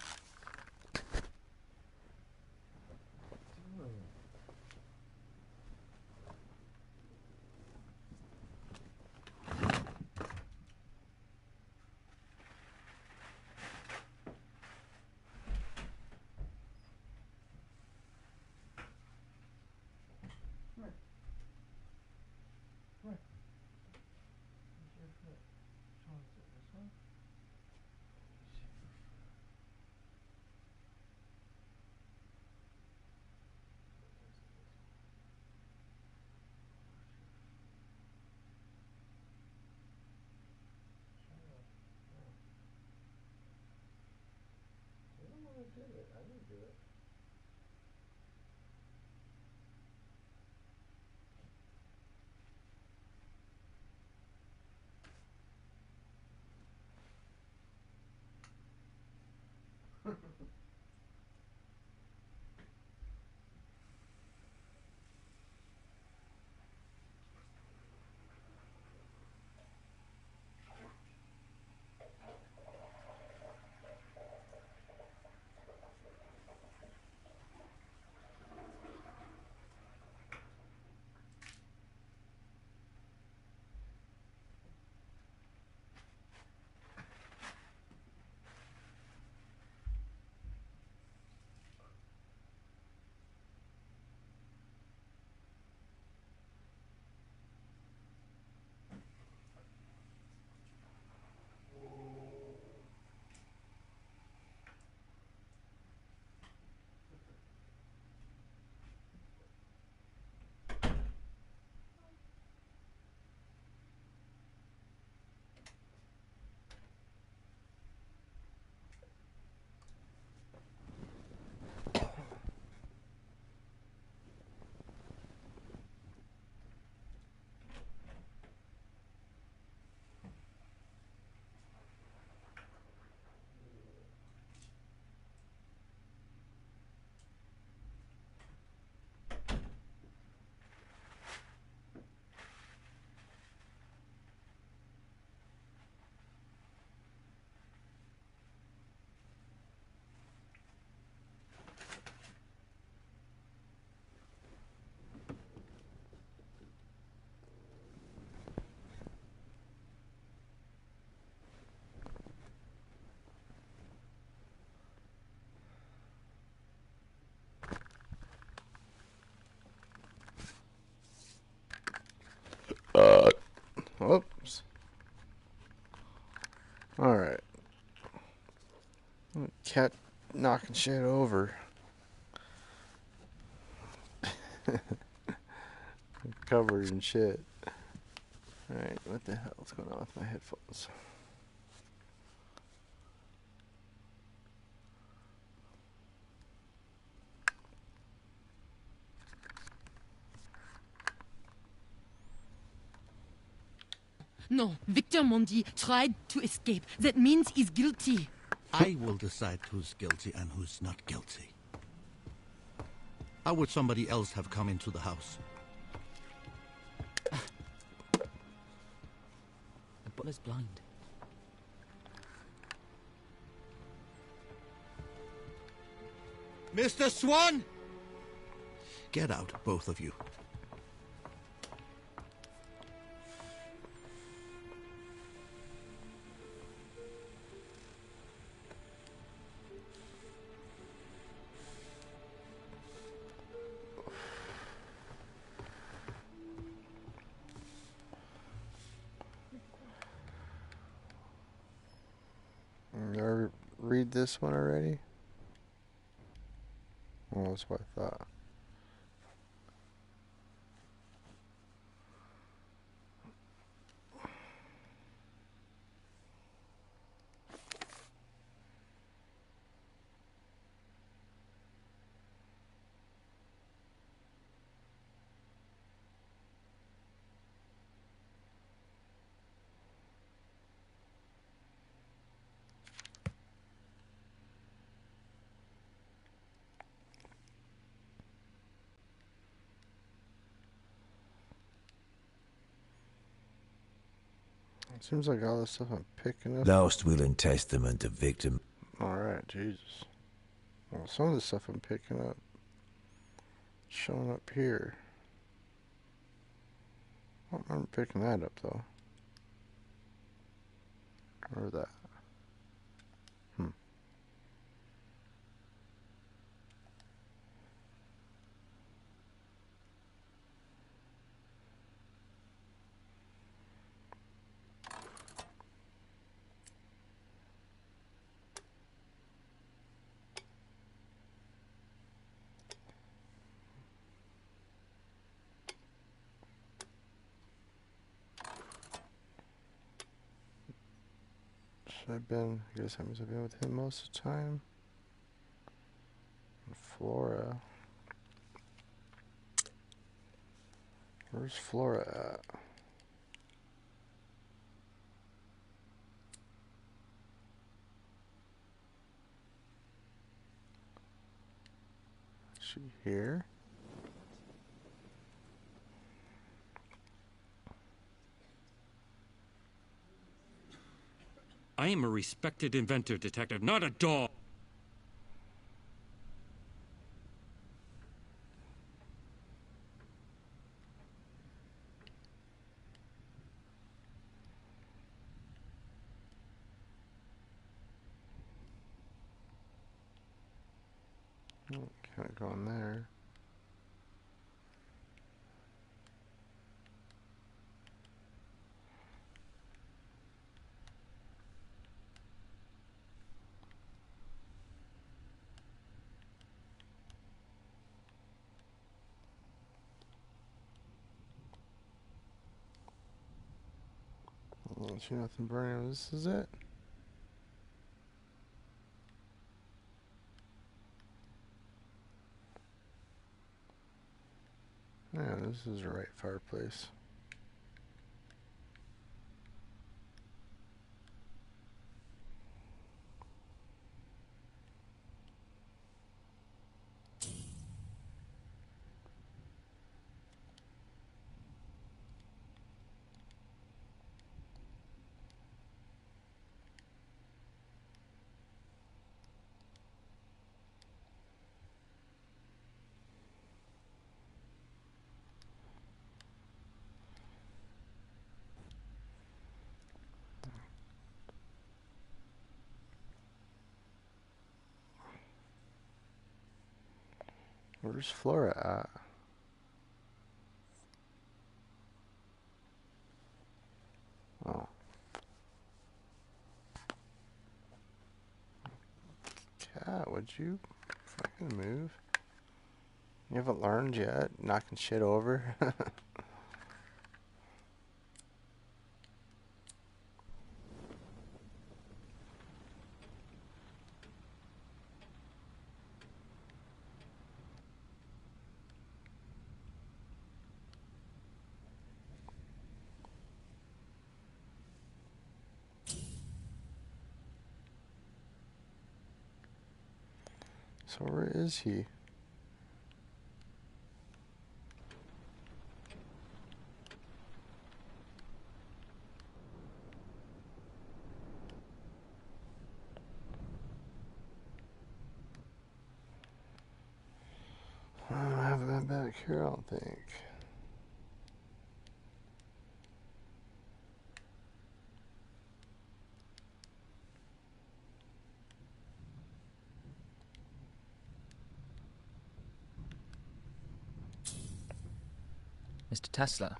Whoops. Alright. Cat knocking shit over. Covered in shit. Alright, what the hell's going on with my headphones? No, Victor Mondi tried to escape. That means he's guilty. I will decide who's guilty and who's not guilty. How would somebody else have come into the house? The butler's blind. Mr. Swan! Get out, both of you. You read this one already? Well, that's what I thought. Seems like all this stuff I'm picking up. Last will and testament of victim. Alright, Jesus. Well, some of the stuff I'm picking up showing up here. I don't remember picking that up though. Or that. I've been, I guess that means I've been with him most of the time. And Flora. Where's Flora at? Is she here? I am a respected inventor, detective, not a dog. Can't go in there. I don't see nothing burning. This is it. Yeah, this is the right fireplace. Where's Flora at? Oh. Cat, would you fucking move? You haven't learned yet? Knocking shit over? So where is he? I haven't been back here, I don't think. Mr. Tesla,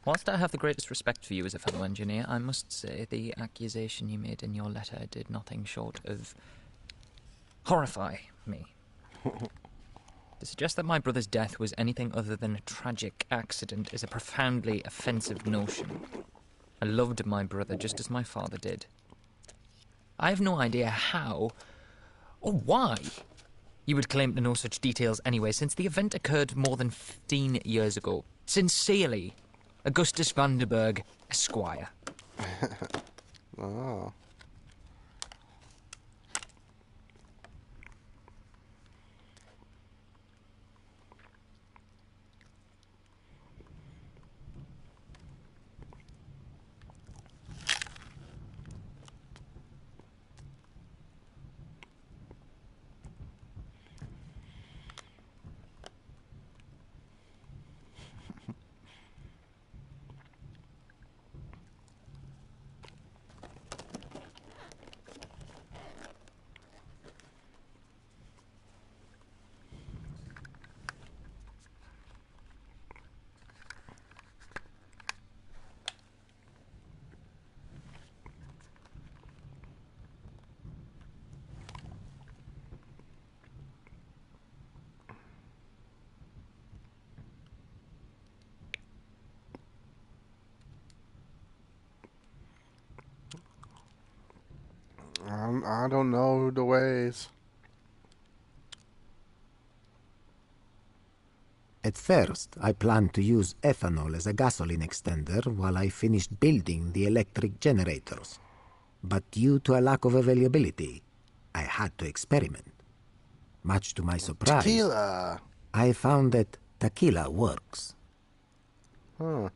whilst I have the greatest respect for you as a fellow engineer, I must say the accusation you made in your letter did nothing short of horrify me. To suggest that my brother's death was anything other than a tragic accident is a profoundly offensive notion. I loved my brother just as my father did. I have no idea how or why you would claim to know such details anyway, since the event occurred more than 15 years ago. Sincerely, Augustus Vanderberg, Esquire. Oh. I don't know the ways. At first, I planned to use ethanol as a gasoline extender while I finished building the electric generators. But due to a lack of availability, I had to experiment. Much to my surprise, Tequila. I found that tequila works. Huh.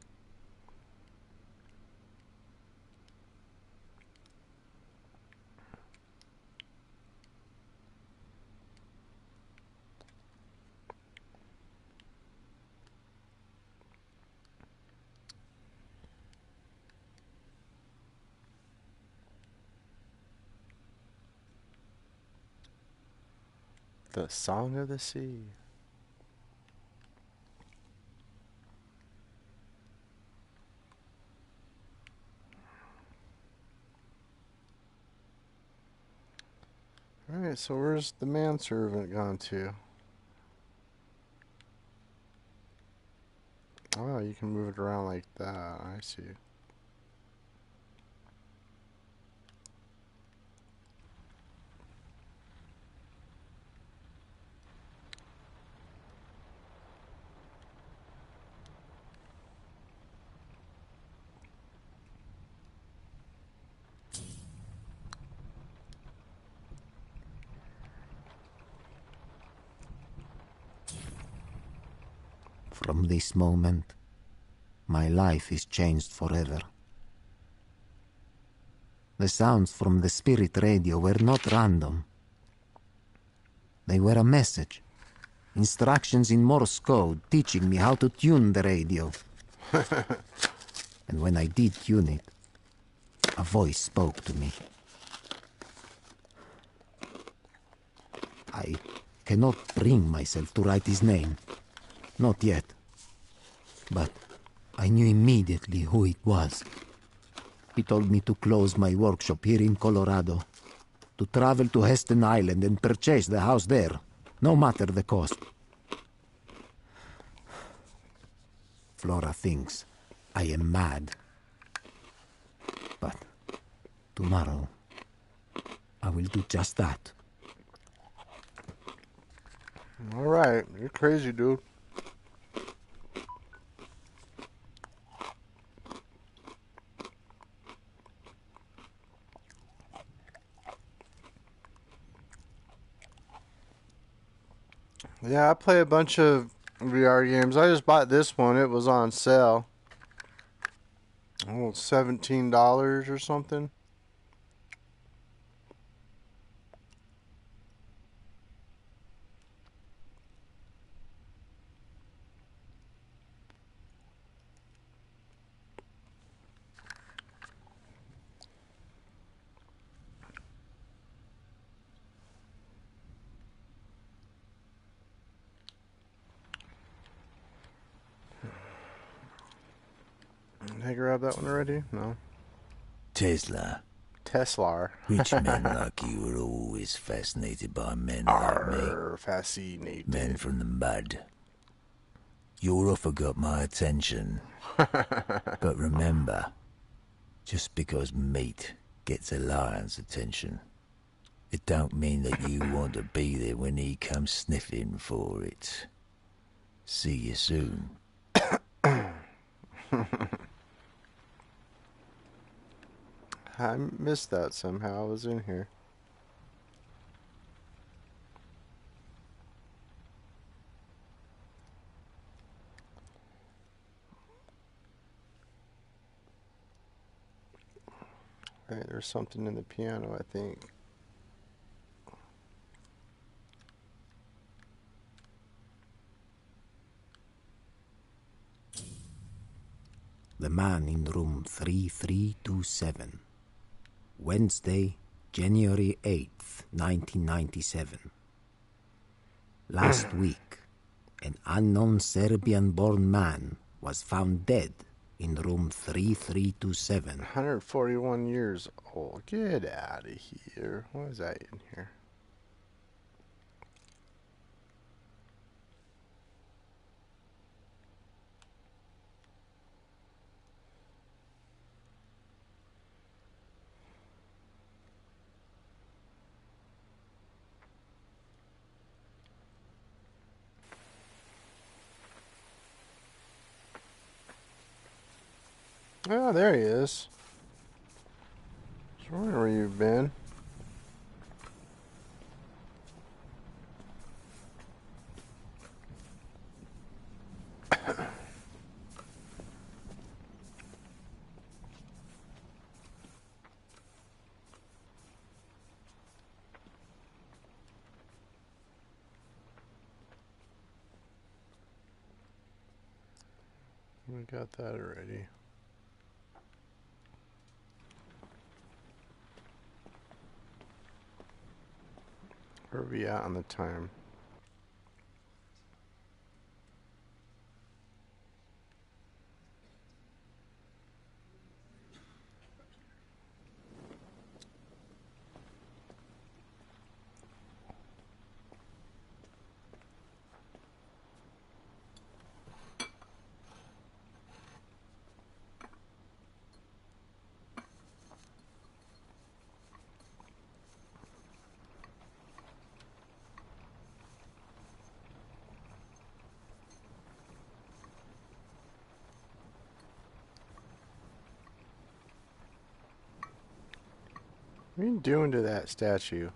The Song of the Sea. Alright, so where's the manservant gone to? Oh, you can move it around like that. I see. From this moment, my life is changed forever. The sounds from the spirit radio were not random. They were a message. Instructions in Morse code teaching me how to tune the radio. And when I did tune it, a voice spoke to me. I cannot bring myself to write his name. Not yet. But I knew immediately who it was. He told me to close my workshop here in Colorado, to travel to Heston Island and purchase the house there, no matter the cost. Flora thinks I am mad. But tomorrow, I will do just that. Alright, you're crazy, dude. Yeah, I play a bunch of VR games. I just bought this one. It was on sale. Oh, $17 or something. Did I grab that one already? No. Tesla. Tesla. Rich men like you are always fascinated by men like me. Fascinated. Men from the mud. Your offer got my attention. But remember, just because meat gets a lion's attention, it don't mean that you want to be there when he comes sniffing for it. See you soon. I missed that somehow. I was in here. Right, there's something in the piano, I think. The man in room 3327. Wednesday, January 8th, 1997. Last week, an unknown Serbian-born man was found dead in room 3327. 141 years old. Get out of here. What is that in here? Oh, there he is. I was wondering where you've been. We got that already. Where are we at on the time? What are you doing to that statue?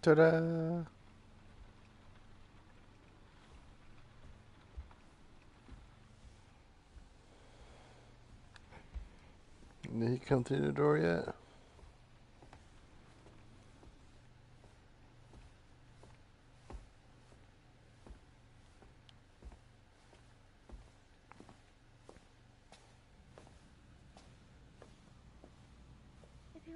Ta-da! Did he come through the door yet? If he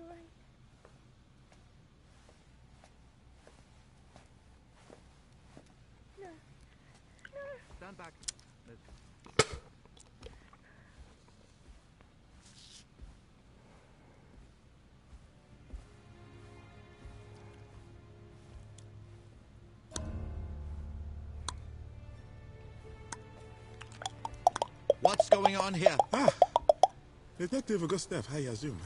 back. What's going on here? Detective Gustav, I assume.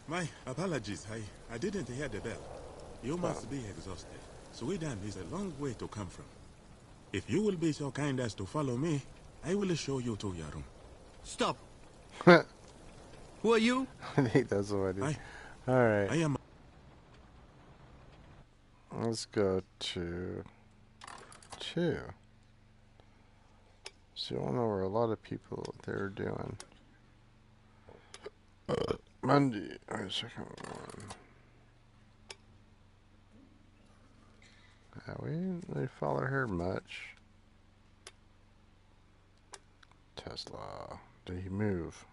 My apologies, I didn't hear the bell. You must be exhausted. Sweden is a long way to come from. If you will be so kind as to follow me, I will show you to your room. Stop. I Who are you? think that's what I did. I Alright, am... let's go to 2. So I know where a lot of people they're doing. Monday, wait a second one. Yeah, we didn't really follow her much. Tesla, did he move?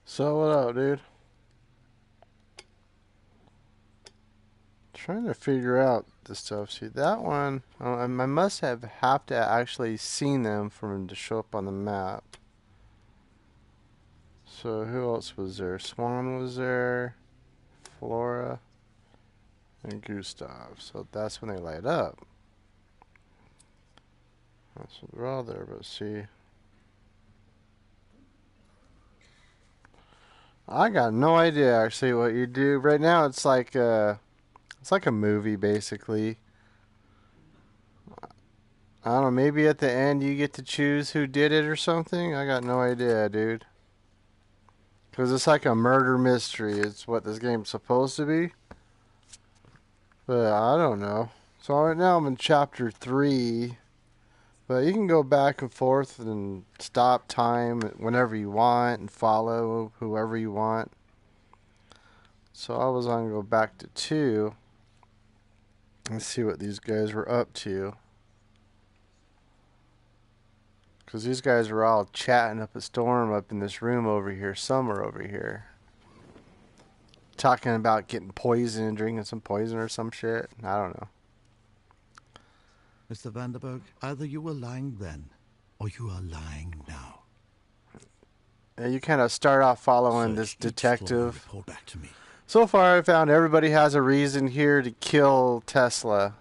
So what up, dude? Trying to figure out this stuff. See that one? I must have to actually seen them for them to show up on the map. So who else was there? Swan was there, Flora, and Gustav. So that's when they light up. That's what they're all there. But see, I got no idea actually what you do right now. It's like a movie basically. I don't know. Maybe at the end you get to choose who did it or something. I got no idea, dude. Because it's like a murder mystery. It's what this game's supposed to be. But I don't know. So right now I'm in chapter 3. But you can go back and forth and stop time whenever you want and follow whoever you want. So I was going to go back to 2 and see what these guys were up to. Because these guys were all chatting up a storm up in this room over here, somewhere over here. Talking about getting poisoned, drinking some poison or some shit. I don't know. Mr. Vanderberg, either you were lying then, or you are lying now. And you kind of start off following this Search each detective. floor and report back to me. So far, I found everybody has a reason here to kill Tesla.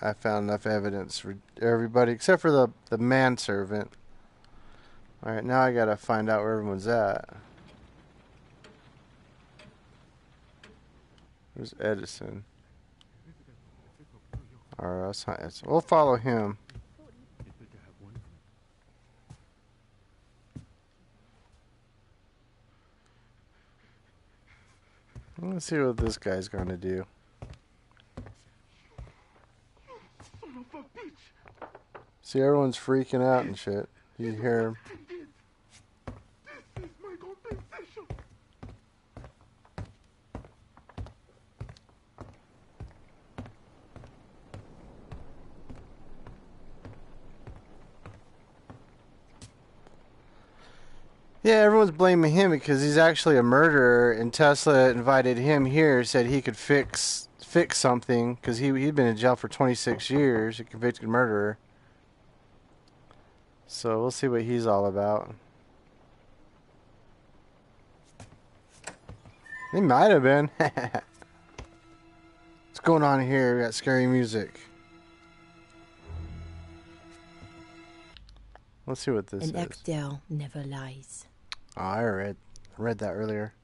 I found enough evidence for everybody except for the manservant. Alright, now I gotta find out where everyone's at. Where's Edison? Alright, that's not Edison. We'll follow him. Let's see what this guy's gonna do. See, everyone's freaking out and shit. You hear him. This is my compensation. Yeah, everyone's blaming him because he's actually a murderer, and Tesla invited him here, said he could fix something because he'd been in jail for 26 years, a convicted murderer. So we'll see what he's all about. He might have been. What's going on here? We got scary music. Let's see what this is. An actor never lies. Oh, I read that earlier.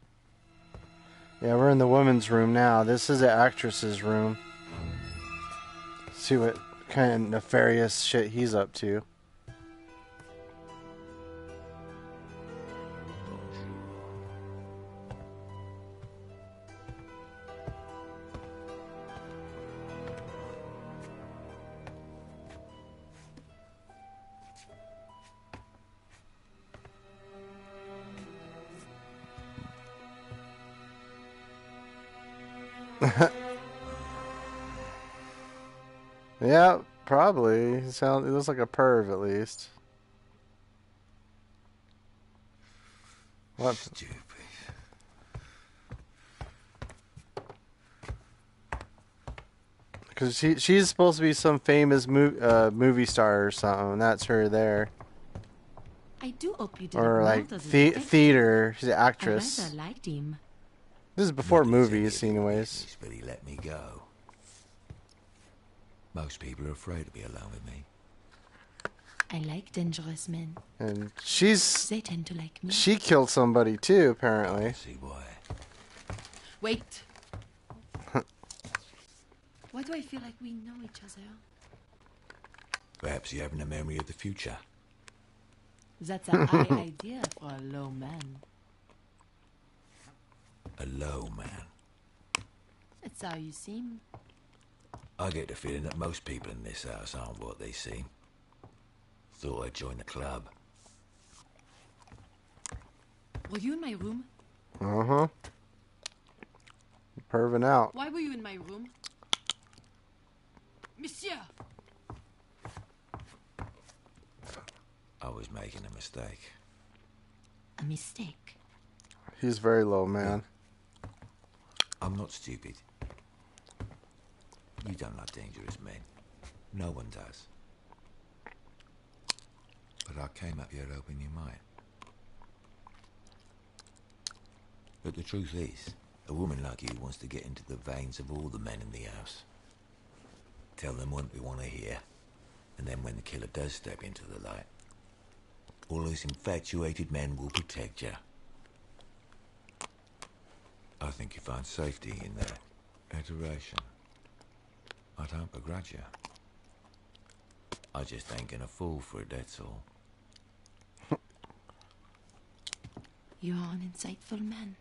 Yeah, we're in the women's room now. This is the actress's room. See what kind of nefarious shit he's up to. Yeah, probably. He looks like a perv at least. What? Stupid. Because she's supposed to be some famous movie star or something. That's her there. I do hope you did Or well like as a detective. theater. She's an I actress. rather liked him. This is before Not movies, executive anyways. business, but he let me go. Most people are afraid to be alone with me. I like dangerous men. And They tend to like me. she killed somebody too, apparently. See why? Wait. Why do I feel like we know each other? Perhaps you haven't a memory of the future. That's a high idea for a low man. A low man. That's how you seem. I get the feeling that most people in this house aren't what they seem. Thought I'd join the club. Were you in my room? Uh-huh. Perving out. Why were you in my room? Monsieur! I was making a mistake. A mistake? He's very low, man. I'm not stupid. You don't like dangerous men. No one does. But I came up here to open your mind. But the truth is, a woman like you wants to get into the veins of all the men in the house. Tell them what we want to hear, and then when the killer does step into the light, all those infatuated men will protect you. I think you find safety in their adoration. I don't begrudge you. I just ain't gonna fall for it, that's all. You're an insightful man.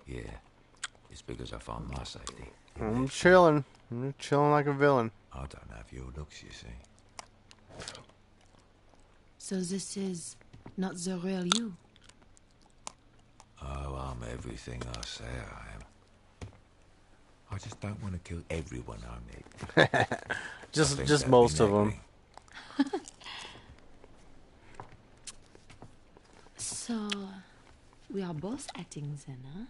Yeah, it's because I found my safety. I'm chilling. I'm chilling like a villain. I don't have your looks, you see. So this is not the real you. Oh, I'm everything I say I am. I just don't want to kill everyone I meet. just most of them. So, we are both acting then, huh?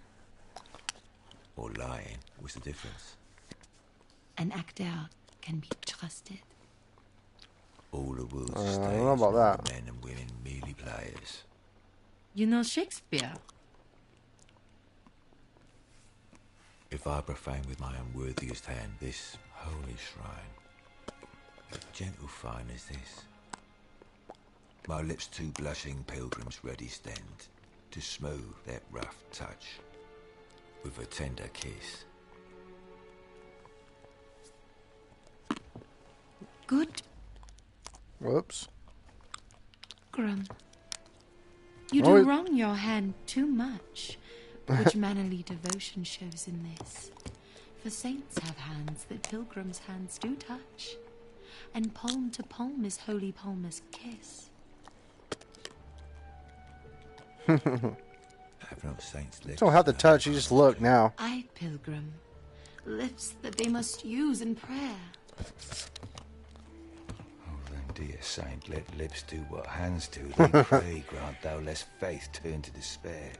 Or lying. What's the difference? An actor can be trusted. All the world's I a stage. don't know about that. Men and women merely players. You know Shakespeare? If I profane with my unworthiest hand this holy shrine, a gentle fine as this, my lips two blushing pilgrims ready stand to smooth that rough touch with a tender kiss. Good Whoops. Grum. You Oh, do wrong your hand too much, which mannerly devotion shows in this. For saints have hands that pilgrims' hands do touch, and palm to palm is holy palmer's kiss. Have no saints' lips. Don't have to touch, you just look now. I, pilgrim, lips that they must use in prayer. Oh, then, dear saint, let lips do what hands do. They pray, grant thou lest faith turn to despair.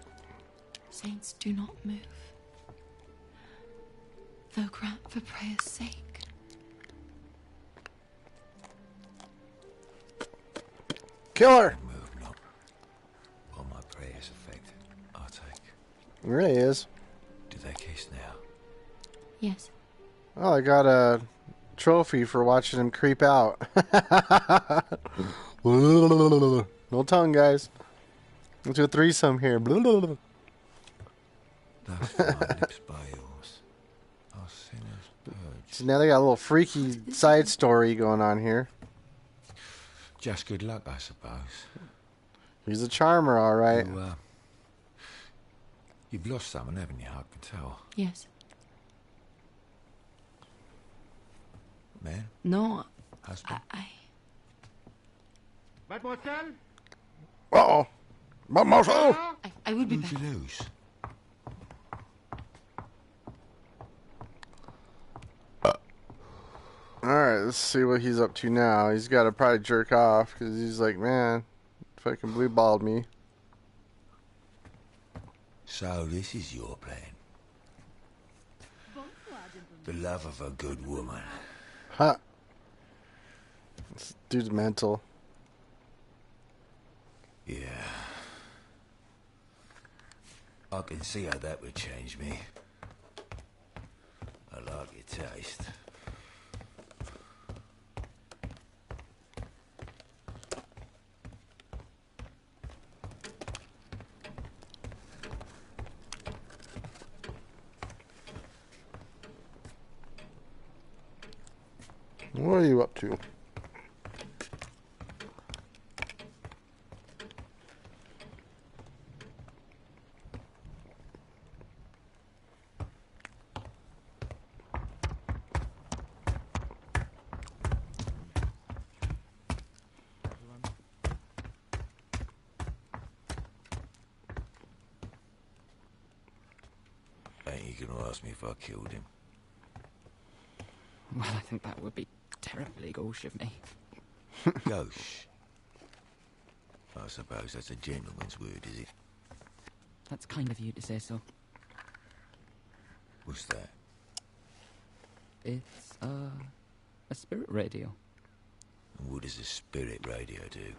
Saints do not move, though grant for prayer's sake. Kill her! Move not. All my prayers effect, I take. It really is. Do they kiss now? Yes. Oh, I got a trophy for watching him creep out. No tongue, guys. Let's do a threesome here. Thus my lips by yours are sinners purged. So now they got a little freaky side story going on here. Just good luck, I suppose. He's a charmer, all right. You've lost someone, haven't you? I can tell. Yes. Man? No, Husband? Mademoiselle? Uh-oh. I will be Who'd back. you lose? Alright, let's see what he's up to now. He's got to probably jerk off because he's like, man, fucking blue balled me. So this is your plan. The love of a good woman. Ha! This dude's mental. Yeah. I can see how that would change me. I like your taste. What are you up to? Ain't you gonna ask me if I killed him? Well, I think that would be terribly gauche of me. Gauche. I suppose that's a gentleman's word, is it? That's kind of you to say so. What's that? It's, a spirit radio. And what does a spirit radio do?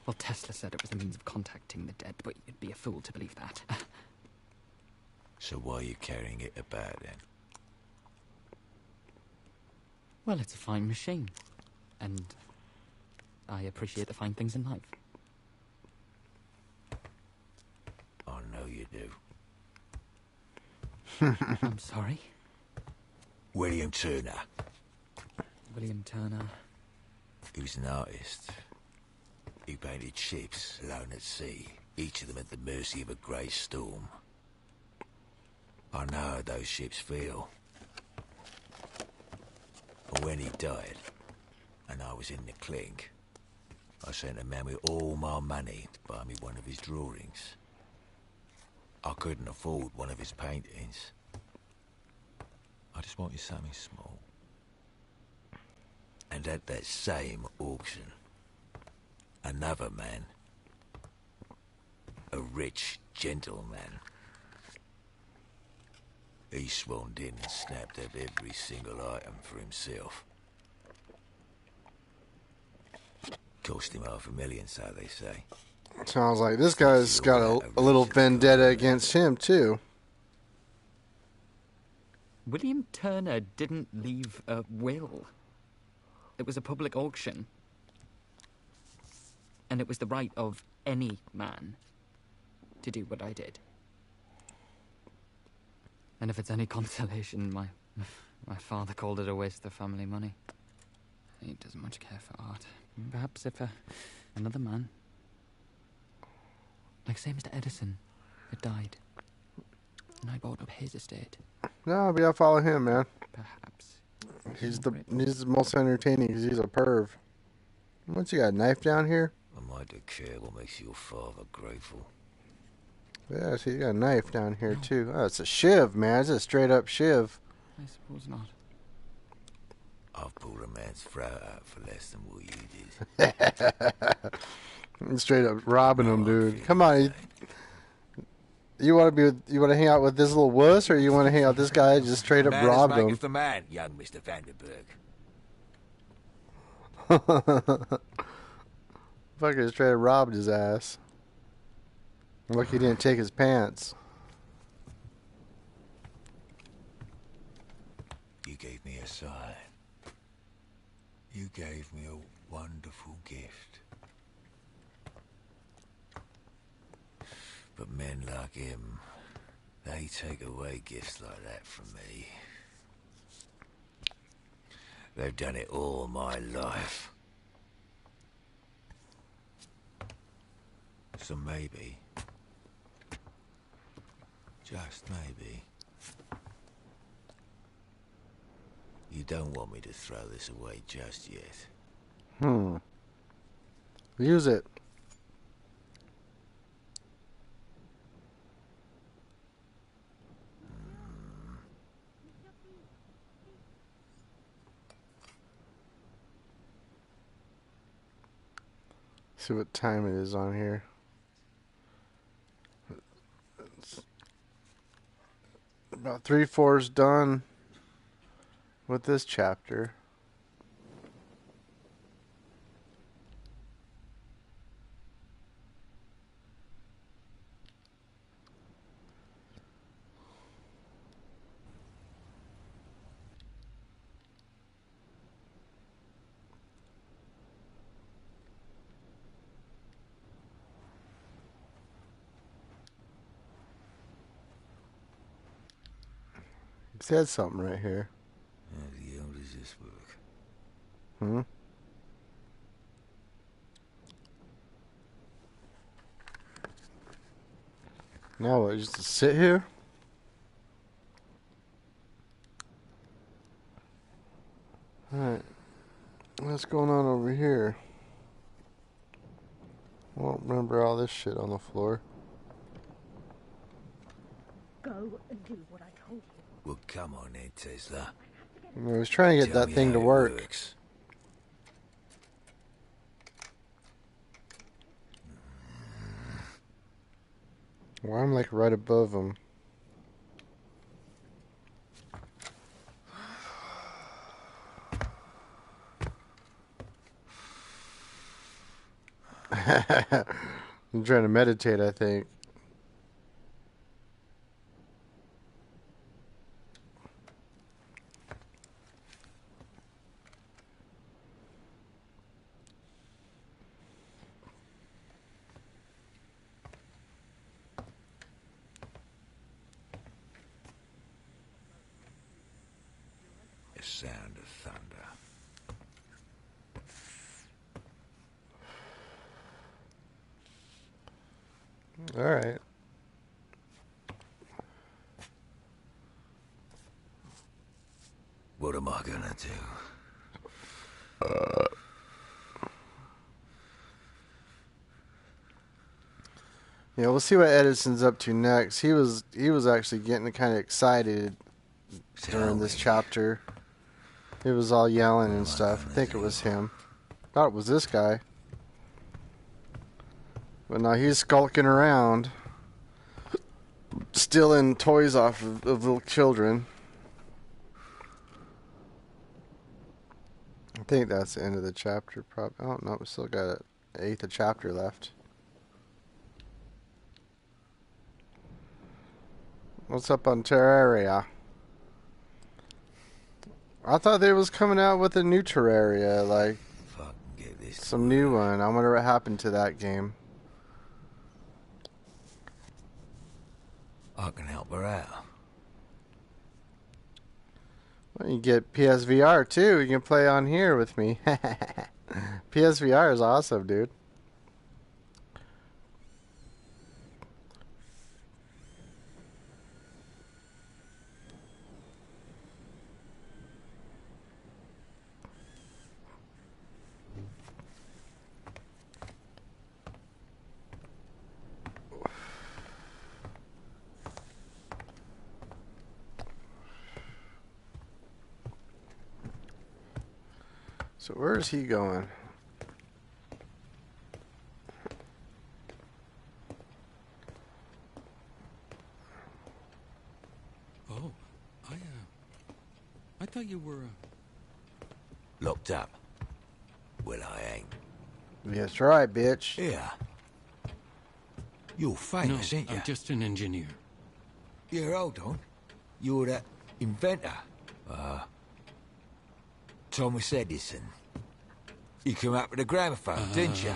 Well, Tesla said it was the means of contacting the dead, but you'd be a fool to believe that. So why are you carrying it about then? Well, it's a fine machine. And I appreciate the fine things in life. I know you do. I'm sorry? William Turner. William Turner. He was an artist. He painted ships alone at sea, each of them at the mercy of a grey storm. I know how those ships feel. And when he died, and I was in the clink, I sent a man with all my money to buy me one of his drawings. I couldn't afford one of his paintings. I just wanted something small. And at that same auction, another man, a rich gentleman, he swarmed in and snapped up every single item for himself. Cost him $500,000, so they say. Sounds like this guy's got a little vendetta against him, too. William Turner didn't leave a will. It was a public auction. And it was the right of any man to do what I did. And if it's any consolation, my father called it a waste of family money. He doesn't much care for art. Perhaps if another man, like say Mr. Edison, had died, and I bought up his estate. No, but I follow him, man. Perhaps. He's the most entertaining because he's a perv. What's he got, a knife down here? I might do care what makes your father grateful. Yeah, see, you got a knife down here, too. Oh, it's a shiv, man. It's a straight-up shiv. I suppose not. I've pulled a man's throat out for less than what you did. Straight up robbing him, dude. Come on. You want to hang out with this little wuss, or you want to hang out with this guy that just straight up robbed him? The man, young Mr. Vandenberg. Fucker straight up robbed his ass. Look, he didn't take his pants. You gave me a sign. You gave me a wonderful gift. But men like him, they take away gifts like that from me. They've done it all my life. So maybe, just maybe, you don't want me to throw this away just yet. Use it. See what time it is on here. It's about 3/4 done with this chapter. It says something right here. How the hell does this work? Hmm? Now what, just to sit here? Alright. What's going on over here? I don't remember all this shit on the floor. Go and do what I told you. Well, come on then, Tesla. I was trying to get Tell that me thing how to it work. works. Well, I'm like right above him. I'm trying to meditate, I think. The sound of thunder. Alright. What am I gonna do? Yeah, we'll see what Edison's up to next. He was actually getting kind of excited during this chapter. He was all yelling and stuff. I think it was him. Thought it was this guy. But now he's skulking around, stealing toys off of little children. I think that's the end of the chapter. Probably. I don't know. We still got an eighth of chapter left. What's up on Terraria? I thought they was coming out with a new Terraria, like Get this. some new one. I wonder what happened to that game. I can help her out. Well, you get PSVR too. You can play on here with me. PSVR is awesome, dude. So where is he going? Oh, I thought you were. Locked up. Well, I ain't. That's right, bitch. Yeah. You're No, famous, ain't you? I'm just an engineer. Yeah, hold on. You're that inventor. Thomas Edison. You come up with a gramophone, didn't you?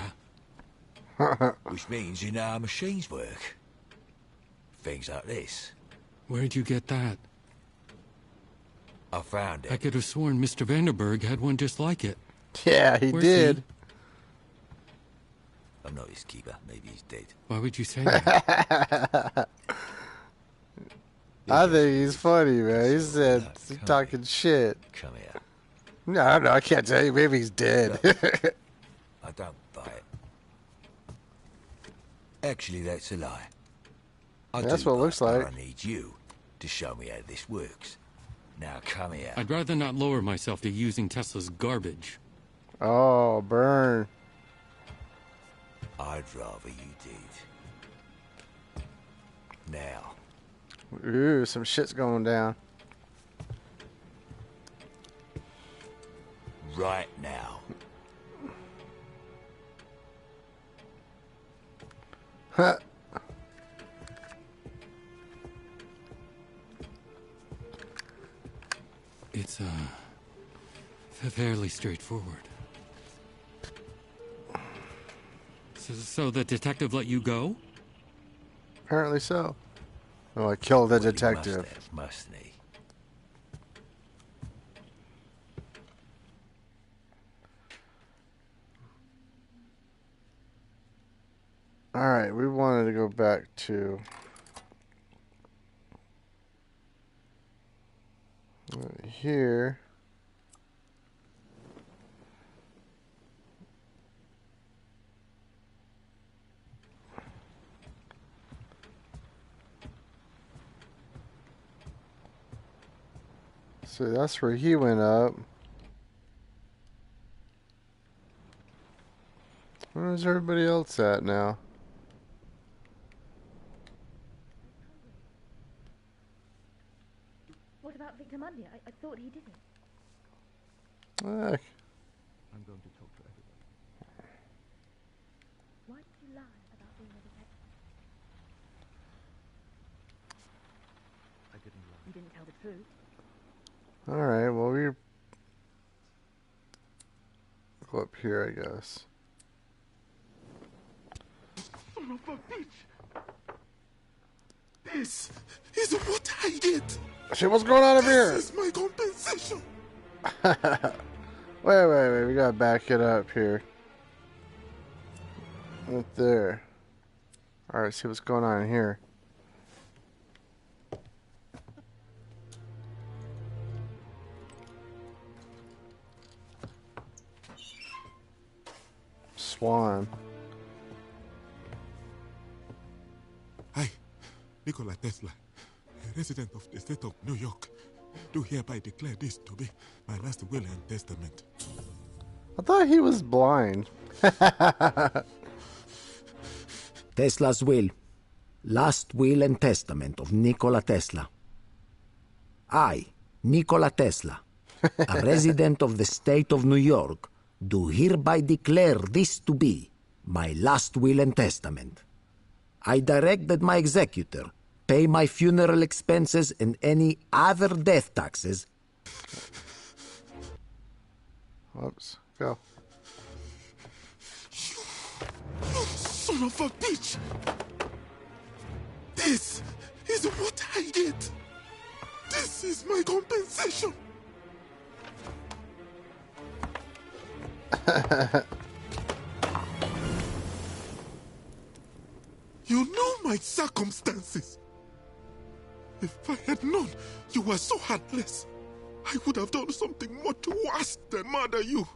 Which means you know how machines work. Things like this. Where'd you get that? I found I it. could have sworn Mr. Vanderberg had one just like it. Yeah, he Where's did. he? I'm not his keeper. Maybe he's dead. Why would you say that? I think he's funny, man. He said he's talking shit. Come here. No, I can't tell you. Maybe he's dead. I don't buy it. Actually, that's a lie. I That's do what it buy looks it, but like. I need you to show me how this works. Now come here. I'd rather not lower myself to using Tesla's garbage. Oh, burn. I'd rather you did. Now. Ooh, some shit's going down. Right now. Huh. It's fairly straightforward. So the detective let you go? Apparently so. Oh, I killed the Well, he detective. must have, mustn't he? Alright, we wanted to go back to here. So that's where he went up. Where's everybody else at now? What about Victor Mundy? I thought he did it. Ah, I'm going to talk to everybody. Why did you lie about being a detective? I didn't lie. You didn't tell the truth. alright, well, we go up here, I guess. Son of a bitch! This is what I did! Shit, what's going on over here? This is my compensation! Wait, we gotta back it up here. Right there. Alright, see what's going on here. Swan. I, Nikola Tesla, a resident of the state of New York, do hereby declare this to be my last will and testament. I thought he was blind. Tesla's will. Last will and testament of Nikola Tesla. I, Nikola Tesla, a resident of the state of New York, do hereby declare this to be my last will and testament. I direct that my executor pay my funeral expenses and any other death taxes. Oops, go. You son of a bitch! This is what I did! This is my compensation! You know my circumstances. If I had known you were so heartless, I would have done something much worse than murder you.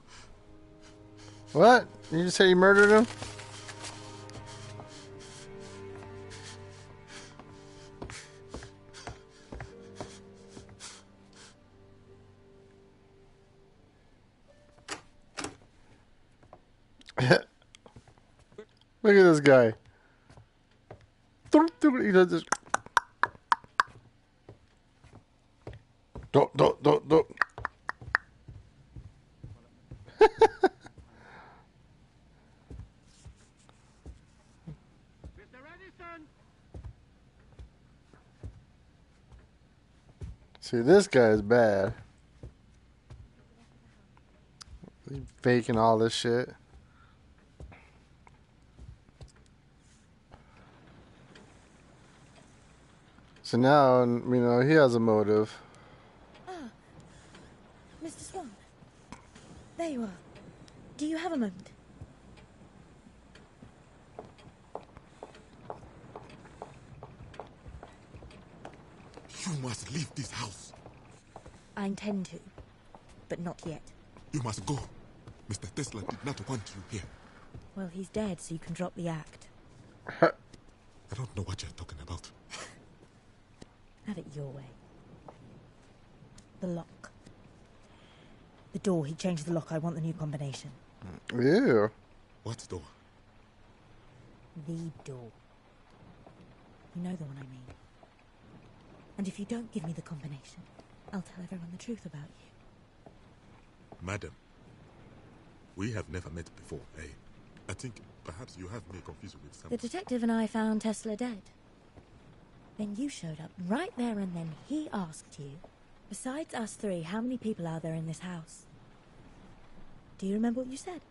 What? You just say you murdered him? Look at this guy. He does this. Don't. See, this guy is bad. He's faking all this shit. So now, you know, he has a motive. Ah, Mr. Swan. There you are. Do you have a moment? You must leave this house. I intend to, but not yet. You must go. Mr. Tesla did not want you here. Well, he's dead, so you can drop the act. I don't know what you're talking about. Have it your way. The lock. The door. He changed the lock. I want the new combination. Ew. What door? The door. You know the one I mean. And if you don't give me the combination, I'll tell everyone the truth about you. Madam, we have never met before, eh? I think perhaps you have me confused with The someone. detective and I found Tesla dead. Then you showed up right there and then he asked you, besides us three, how many people are there in this house? Do you remember what you said?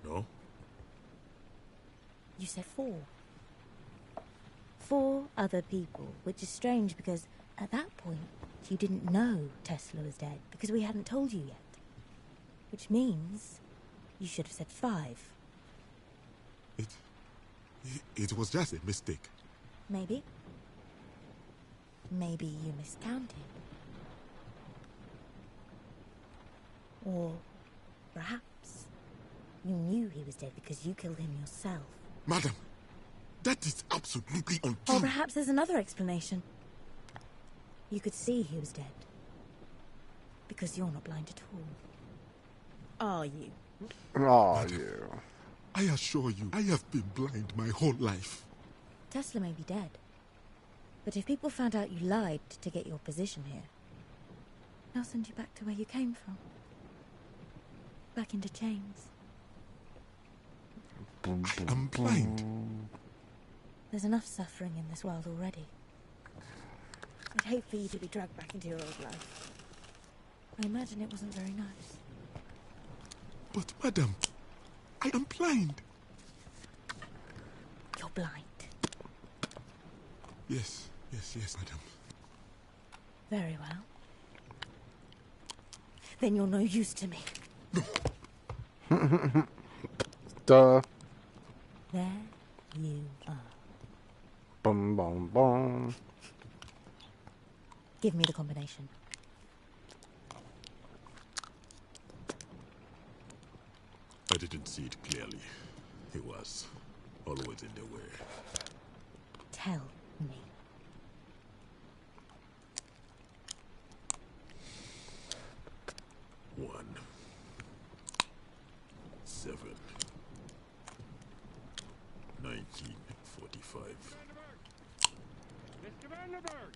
No? You said 4. 4 other people, which is strange because at that point you didn't know Tesla was dead because we hadn't told you yet. Which means you should have said 5. It was just a mistake. Maybe. Maybe you miscounted. Or perhaps you knew he was dead because you killed him yourself. Madam, that is absolutely untrue. Or perhaps there's another explanation. You could see he was dead. Because you're not blind at all. Are you? Oh, you. I assure you, I have been blind my whole life. Tesla may be dead. But if people found out you lied to get your position here, they'll send you back to where you came from. Back into chains. I am blind. There's enough suffering in this world already. I'd hate for you to be dragged back into your old life. I imagine it wasn't very nice. But, madam, I am blind. You're blind. Yes, madam. Very well. Then you're no use to me. Duh. There you are. Bum, bum, bum. Give me the combination. I didn't see it clearly. He was always in the way. Tell me. One, 7, 1945. Mr. Vanderberg!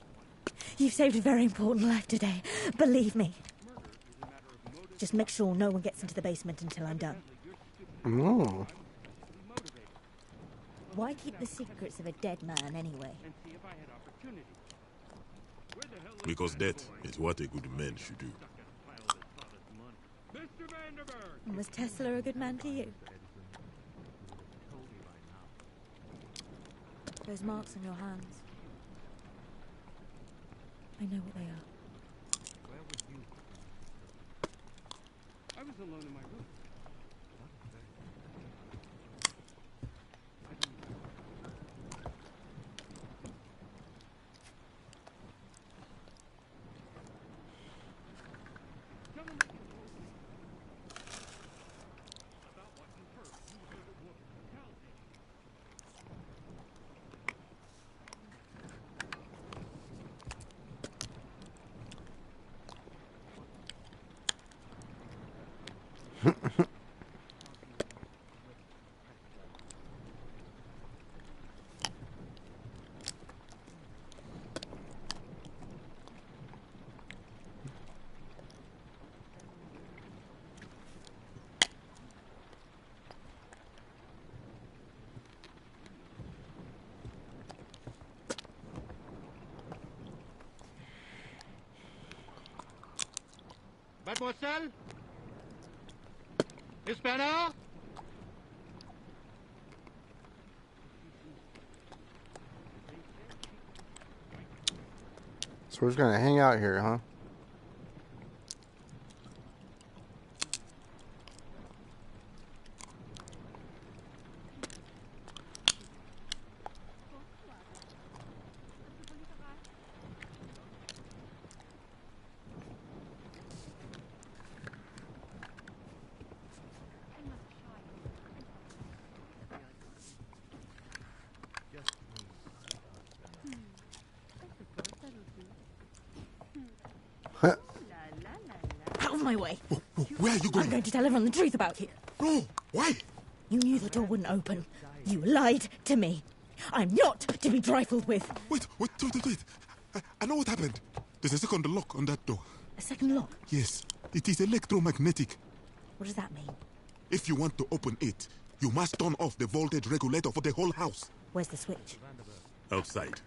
You've saved a very important life today. Believe me. Just make sure no one gets into the basement until I'm done. Oh. Why keep the secrets of a dead man anyway? Because that is what a good man should do. Mr. Vanderberg! And was Tesla a good man to you? Those marks on your hands. I know what they are. Where were you? I was alone in my room. Mademoiselle? Miss Bernard? So we're just gonna hang out here, huh? Out of my way. Where are you I'm going? going to tell everyone the truth about you. No, why? You knew the door wouldn't open. You lied to me. I'm not to be trifled with. Wait. I know what happened. There's a second lock on that door. A second lock? Yes, it is electromagnetic. What does that mean? If you want to open it, you must turn off the voltage regulator for the whole house. Where's the switch? Outside.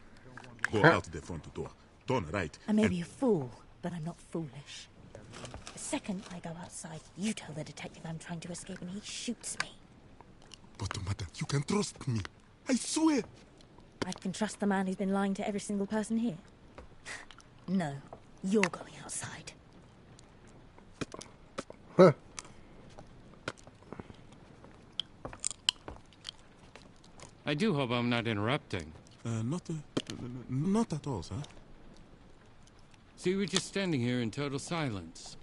Go out the front door. Turn right. I may be a fool, but I'm not foolish. The second I go outside, you tell the detective I'm trying to escape and he shoots me. But, madam, you can trust me. I swear. I can trust the man who's been lying to every single person here. No, you're going outside. Huh. I do hope I'm not interrupting. Not at all, sir. So you were just standing here in total silence.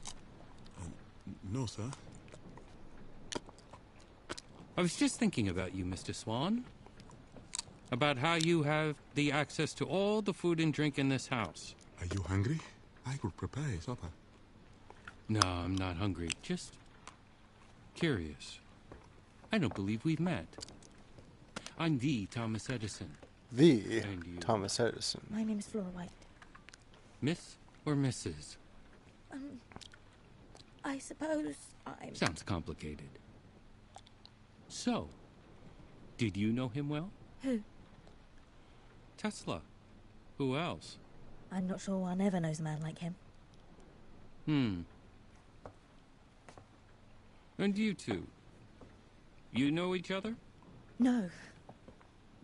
No, sir. I was just thinking about you, Mr. Swan. About how you have the access to all the food and drink in this house. Are you hungry? I will prepare a supper. No, I'm not hungry. Just curious. I don't believe we've met. I'm the Thomas Edison. The And you? Thomas Edison. My name's Flora White. Miss or Mrs.? I suppose I'm... Sounds complicated. So, did you know him well? Who? Tesla. Who else? I'm not sure one ever knows a man like him. And you two? You know each other? No.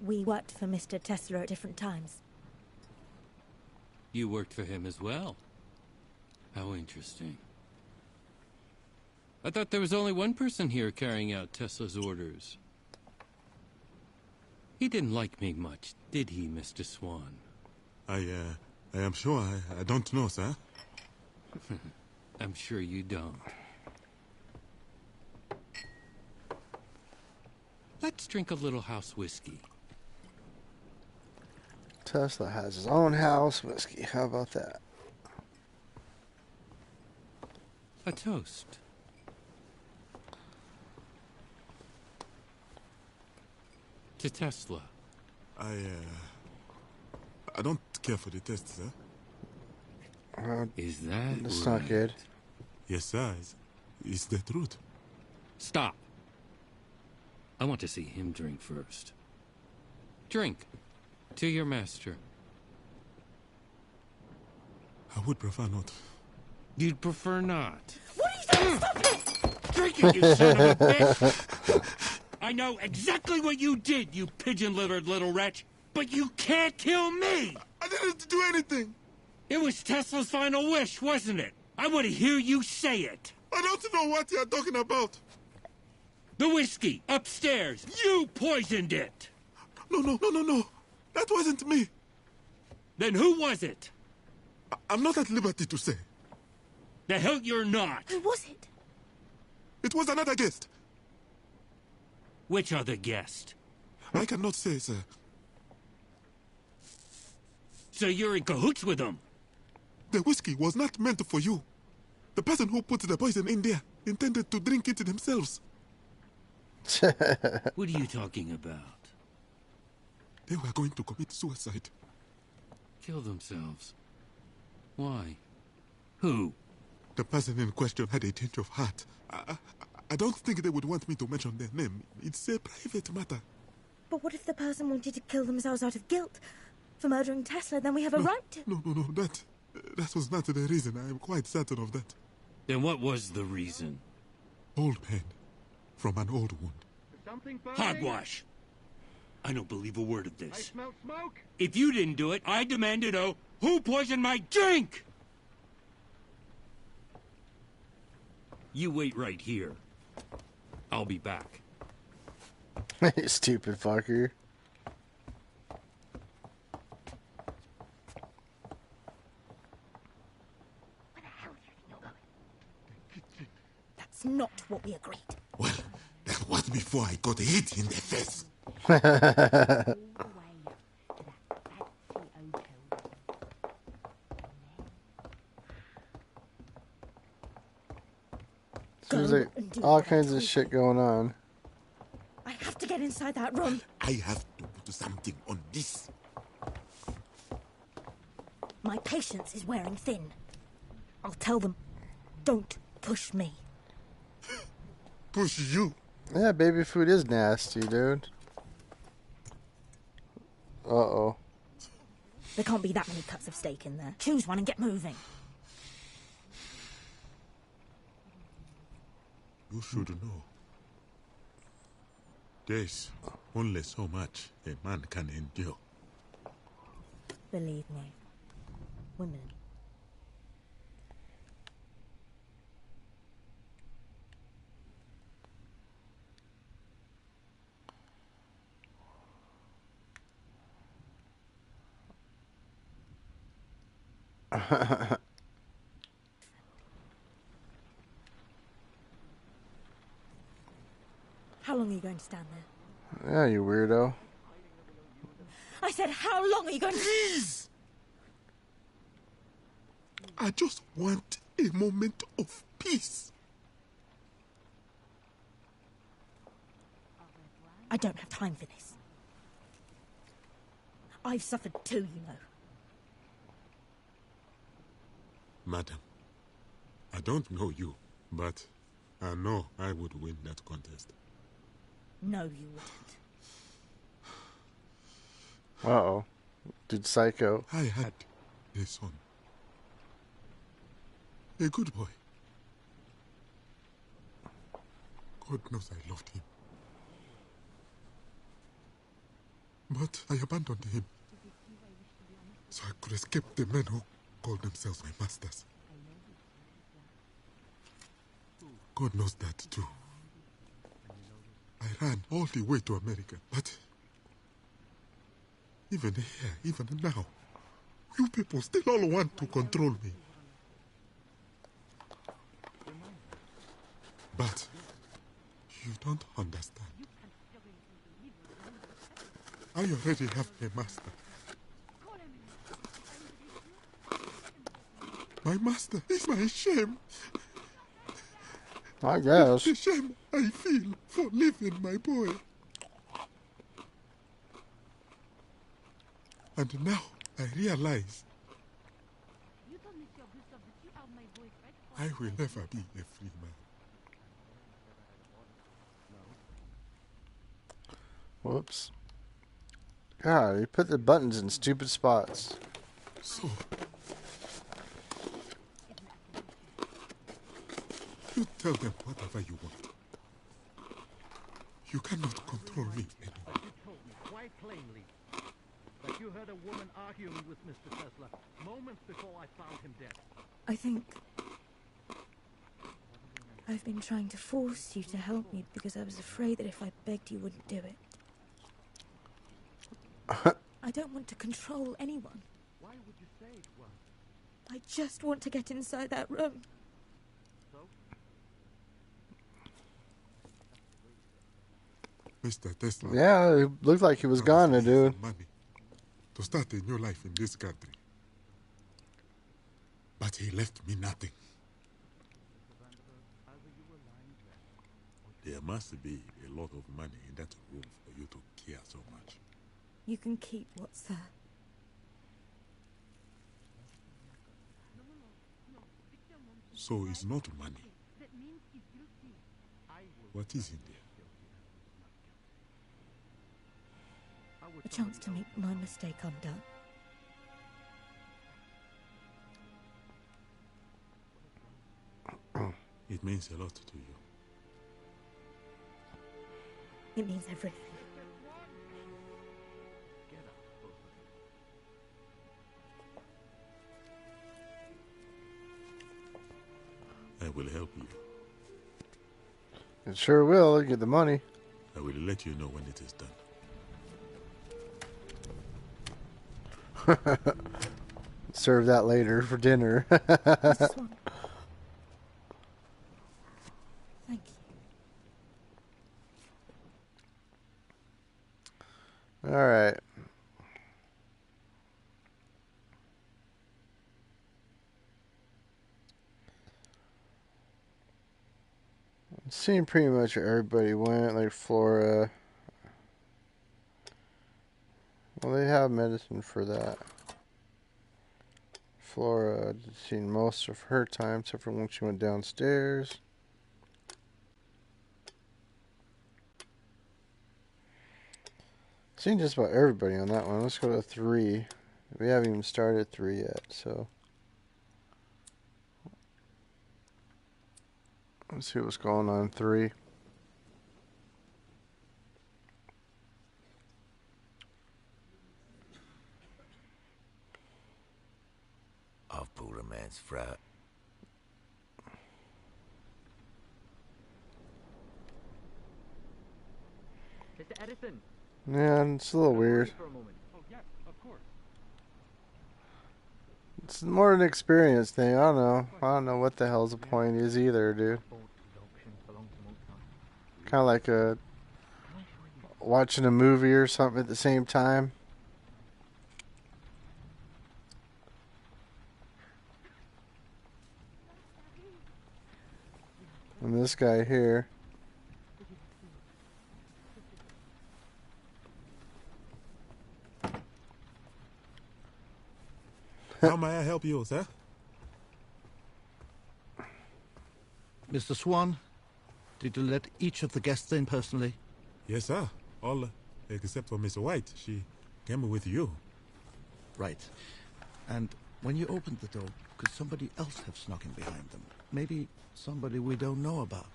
We worked for Mr. Tesla at different times. You worked for him as well. How interesting. I thought there was only one person here carrying out Tesla's orders. He didn't like me much, did he, Mr. Swan? I am sure I don't know, sir. I'm sure you don't. Let's drink a little house whiskey. Tesla has his own house whiskey. How about that? A toast. To Tesla. I don't care for the test, sir. Is that That's right? not good. Yes, sir. It's the truth. Stop. I want to see him drink first. Drink. To your master. I would prefer not. You'd prefer not. What are you doing? Stop it! Drink it, you son of a bitch! I know exactly what you did, you pigeon-littered little wretch, but you can't kill me! I didn't do anything! It was Tesla's final wish, wasn't it? I want to hear you say it! I don't know what you're talking about! The whiskey, upstairs! You poisoned it! No. That wasn't me. Then who was it? I'm not at liberty to say. The hell you're not! Who was it? It was another guest. Which other guest? I cannot say, sir. So you're in cahoots with them? The whiskey was not meant for you. The person who put the poison in there intended to drink it themselves. What are you talking about? They were going to commit suicide. Kill themselves? Why? Who? The person in question had a change of heart. I don't think they would want me to mention their name. It's a private matter. But what if the person wanted to kill themselves out of guilt for murdering Tesla? Then we have a right to... No. That was not the reason. I am quite certain of that. Then what was the reason? Old pain from an old wound. Something burning? Hogwash! I don't believe a word of I this. smell smoke. If you didn't do it, I demand to know who poisoned my drink! You wait right here. I'll be back. You stupid fucker. Where the hell do you think you're going? That's not what we agreed. Well, that was before I got hit in the face. Seems like all kinds of shit going on. inside that room. I have to put something on this. My patience is wearing thin. I'll tell them, don't push me. Push you? Yeah, baby food is nasty, dude. Uh-oh. There can't be that many cuts of steak in there. Choose one and get moving. You should know. There's only so much a man can endure. Believe me. Women. How long are you going to stand there? Yeah, you weirdo. I said, how long are you going to... Please! I just want a moment of peace. I don't have time for this. I've suffered too, you know. Madam, I don't know you, but I know I would win that contest. No, you wouldn't. Uh-oh. Dude, psycho. I had a son. A good boy. God knows I loved him. But I abandoned him, so I could escape the men who called themselves my masters. God knows that too. I ran all the way to America, but even here, even now, you people still all want to control me. But you don't understand. I already have a master. My master is my shame. I guess. The shame I feel for leaving my boy. And now I realize I will never be a free man. Whoops. God, you put the buttons in stupid spots. So, you tell them whatever you want. You cannot control me anymore. You told me quite plainly that you heard a woman arguing with Mr. Tesla moments before I found him dead. I think... I've been trying to force you to help me because I was afraid that if I begged you wouldn't do it. I don't want to control anyone. Why would you say it was? I just want to get inside that room. So? Mr. Tesla. Yeah, it looked like he was gone, dude. Money to start a new life in this country. But he left me nothing. There must be a lot of money in that room for you to care so much. You can keep what's there. So it's not money. What is in there? A chance to make my mistake undone. It means a lot to you. It means everything. I will help you. It sure will. Get the money. I will let you know when it is done. Serve that later for dinner. This one. Thank you. All right. Seeing pretty much where everybody went, like Flora. Well, they have medicine for that. Flora had seen most of her time, except for when she went downstairs. Seen just about everybody on that one. Let's go to 3. We haven't even started 3 yet, so let's see what's going on in 3. I've pulled a man's throat. Mr. Edison, Yeah, it's a little weird. for a moment. Oh, yes, of course. It's more an experience thing. I don't know what the hell's the point is either, dude. Kind of like watching a movie or something at the same time. And this guy here. How may I help you, sir? Mr. Swan, did you let each of the guests in personally? Yes, sir. All except for Miss White. She came with you. Right. And when you opened the door, could somebody else have snuck in behind them? Maybe somebody we don't know about?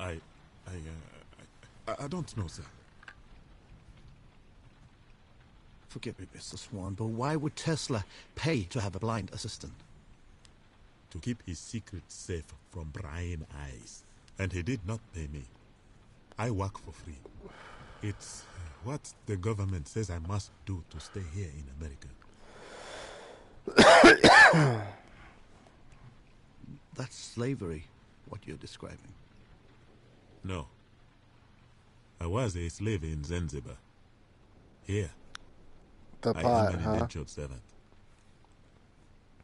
I don't know, sir. Forgive me, Mr. Swan, but why would Tesla pay to have a blind assistant? To keep his secret safe from prying eyes. And he did not pay me. I work for free. It's what the government says I must do to stay here in America. That's slavery, what you're describing. No. I was a slave in Zanzibar. Here, The I pot, am an huh? indentured servant.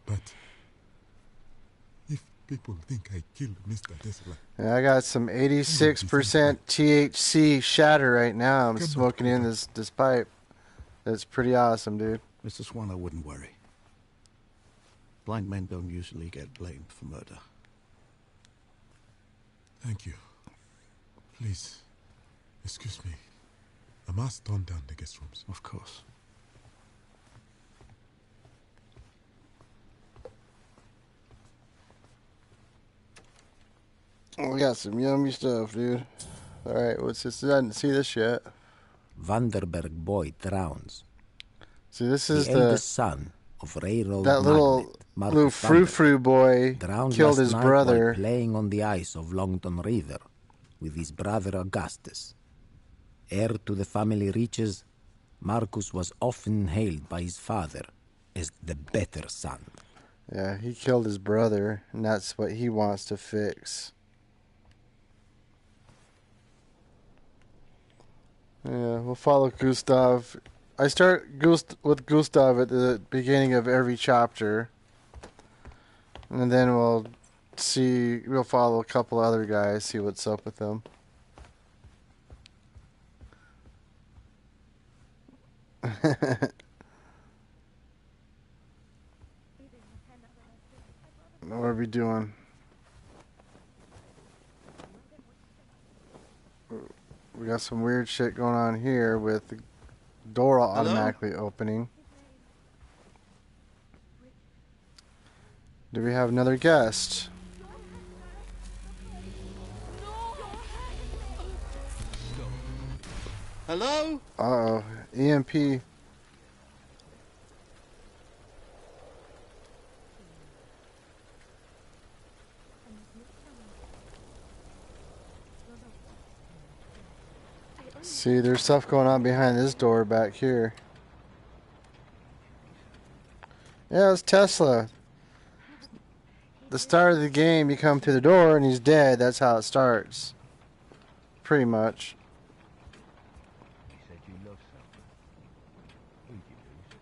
But if people think I killed Mr. Tesla, Yeah, I got some 86% THC shatter right now. I'm smoking in this pipe. That's pretty awesome, dude. Mr. Swan, I wouldn't worry. Blind men don't usually get blamed for murder. thank you. Please, excuse me. I must turn down the guest rooms. Of course. We got some yummy stuff, dude. Alright, what's this? I didn't see this yet. Vanderberg boy drowns. See, this The is eldest son of railroad that magnate little Marcus Vanderberg frou-frou boy drowned killed last his night brother. while playing on the ice of Longton River with his brother Augustus. Heir to the family riches, Marcus was often hailed by his father as the better son. Yeah, he killed his brother, and that's what he wants to fix. Yeah, we'll follow Gustav. I start with Gustav at the beginning of every chapter. And then we'll follow a couple other guys, see what's up with them. What are we doing? We got some weird shit going on here with the door automatically opening. Do we have another guest? Hello? Uh-oh. EMP. See, there's stuff going on behind this door back here. Yeah, it's Tesla. The start of the game, you come through the door and he's dead. That's how it starts. Pretty much. You said you loved something. Who'd you lose?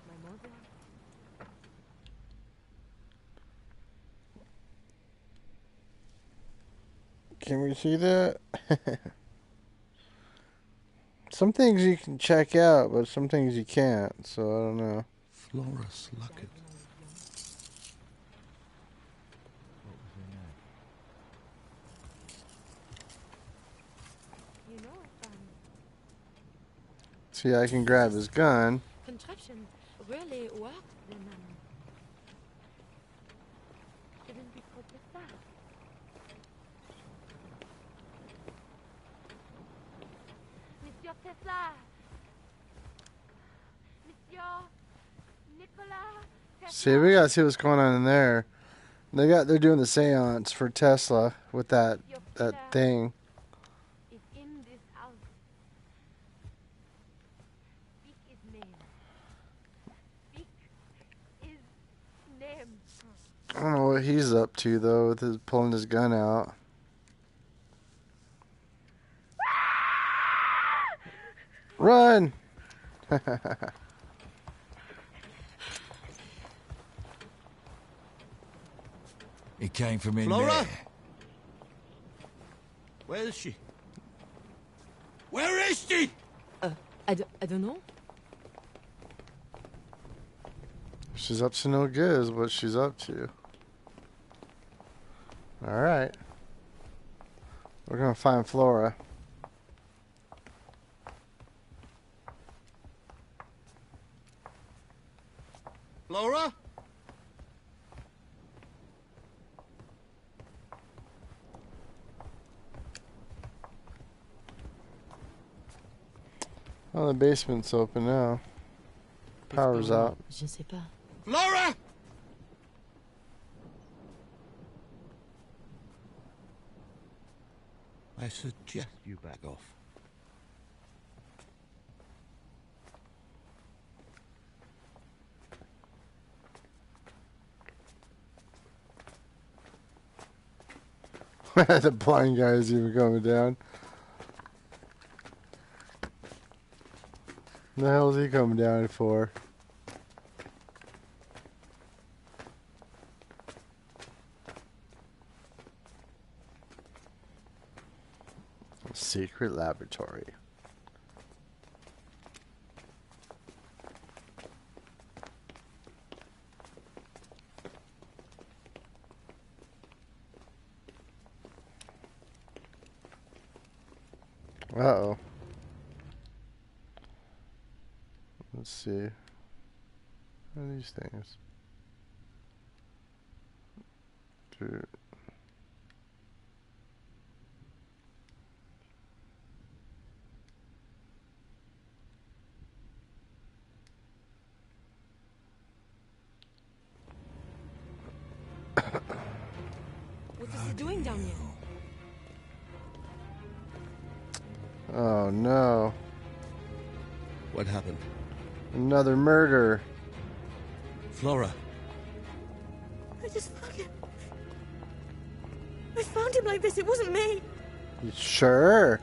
My mother? Can we see that? Some things you can check out, but some things you can't, so I don't know. Flora Sluckett. You know, See, I can grab his gun. contraption really worked then. Shouldn't be called this that. Monsieur Tesla! Monsieur Nicolas Tesla! See, we gotta see what's going on in there. They're doing the seance for Tesla with that thing. Is in this house. Speak his name. Speak his name. I don't know what he's up to though, with his pulling his gun out. Run! It came from in Flora? there. Where is she? Where is she? I don't know. She's up to no good is what she's up to. Alright. We're gonna find Flora. Flora? Oh, the basement's open now. Power's out. Je sais pas. Flora! I suggest you back off. The blind guy is even coming down. The hell is he coming down for? Secret laboratory. Uh-oh. Let's see. What are these things? Dude. What is he doing down here? Oh no. What happened? Another murder. Flora. I just found him. I found him like this. It wasn't me. You sure?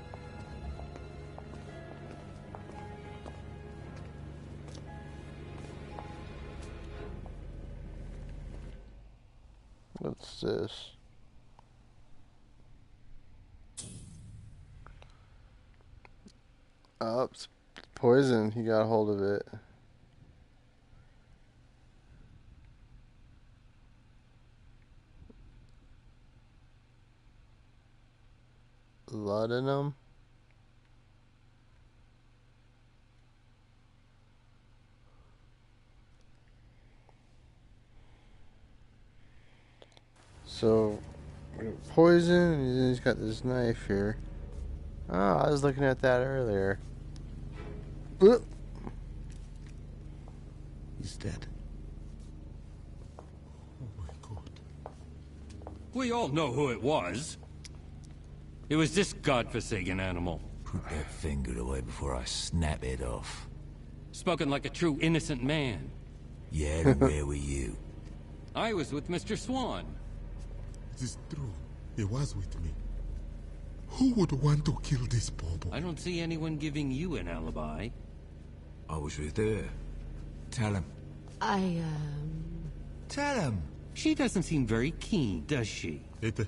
What's this? Oh, it's poison. He got hold of it. Laudanum. So, poison, and then he's got this knife here. Oh, I was looking at that earlier. He's dead. Oh my god. We all know who it was. It was this godforsaken animal. Put that finger away before I snap it off. Spoken like a true innocent man. Yeah, and where were you? I was with Mr. Swan. It is true. He was with me. Who would want to kill this Bobo? I don't see anyone giving you an alibi. I was with her. Tell him. um... Tell him. She doesn't seem very keen, does she? It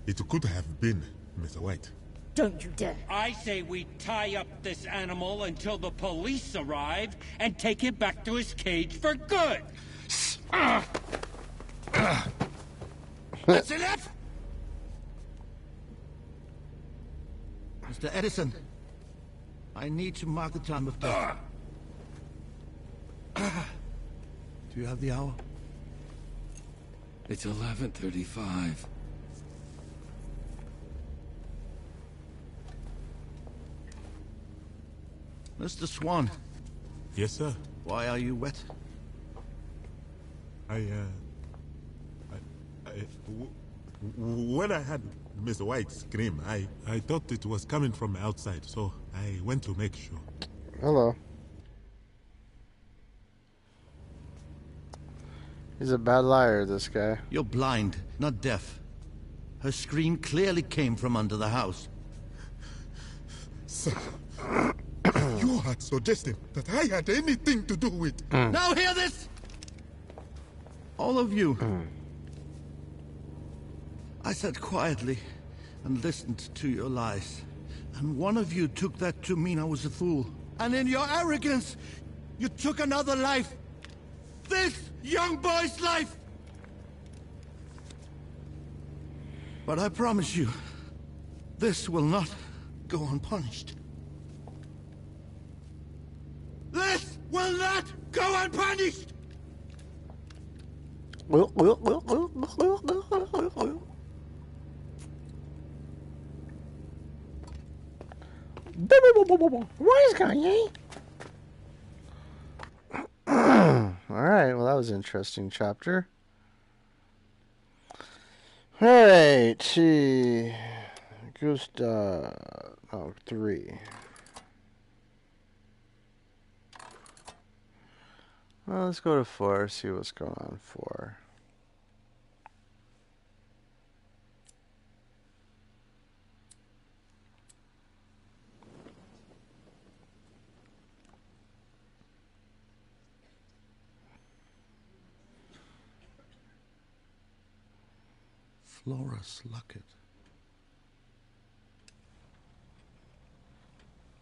It could have been Mr. White. Don't you dare. I say we tie up this animal until the police arrive and take him back to his cage for good. That's enough! Mr. Edison, I need to mark the time of death. Do you have the hour? It's 11:35. Mr. Swan, Yes, sir. why are you wet? When I had Mr. White scream, I thought it was coming from outside, so I went to make sure. Hello. He's a bad liar, this guy. You're blind, not deaf. Her scream clearly came from under the house. Sir, you are suggesting that I had anything to do with... Now hear this! All of you. I sat quietly and listened to your lies. And one of you took that to mean I was a fool. And in your arrogance, you took another life. This young boy's life! But I promise you, this will not go unpunished. This will not go unpunished! What is Kanye? Alright, well that was an interesting chapter. Alright, see. Gustav. Oh, 3. Well, let's go to 4, see what's going on in 4. Florus Luckett.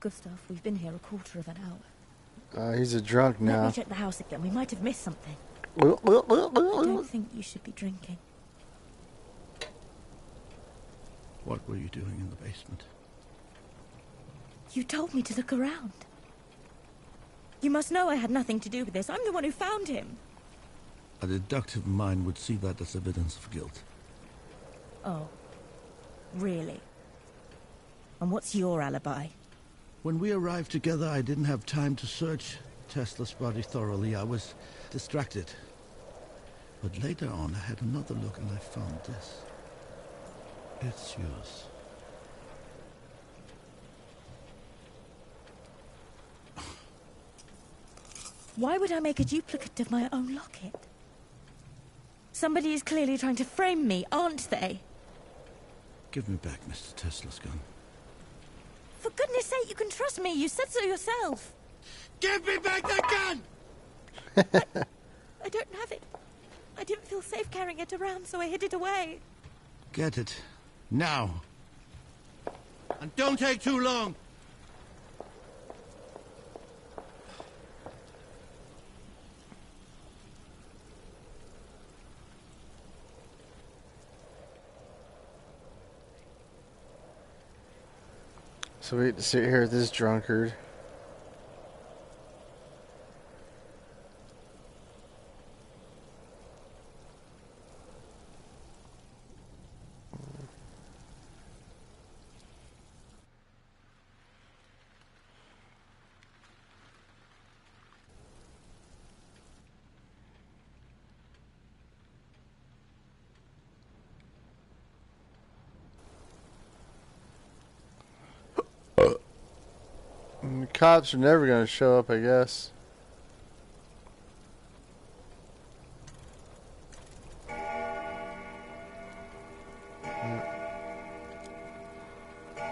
Gustav, we've been here a quarter of an hour. He's a drunk Let now. me check the house again. We might have missed something. I What don't think you should be drinking. What were you doing in the basement? You told me to look around. You must know I had nothing to do with this. I'm the one who found him. A deductive mind would see that as evidence of guilt. Oh, really? And what's your alibi? When we arrived together, I didn't have time to search Tesla's body thoroughly. I was distracted. But later on, I had another look and I found this. It's yours. Why would I make a duplicate of my own locket? Somebody is clearly trying to frame me, aren't they? Give me back Mr. Tesla's gun. For goodness sake, you can trust me. You said so yourself. Give me back that gun! I don't have it. I didn't feel safe carrying it around, so I hid it away. Get it. Now. And don't take too long. So we have to sit here with this drunkard. The cops are never going to show up, I guess.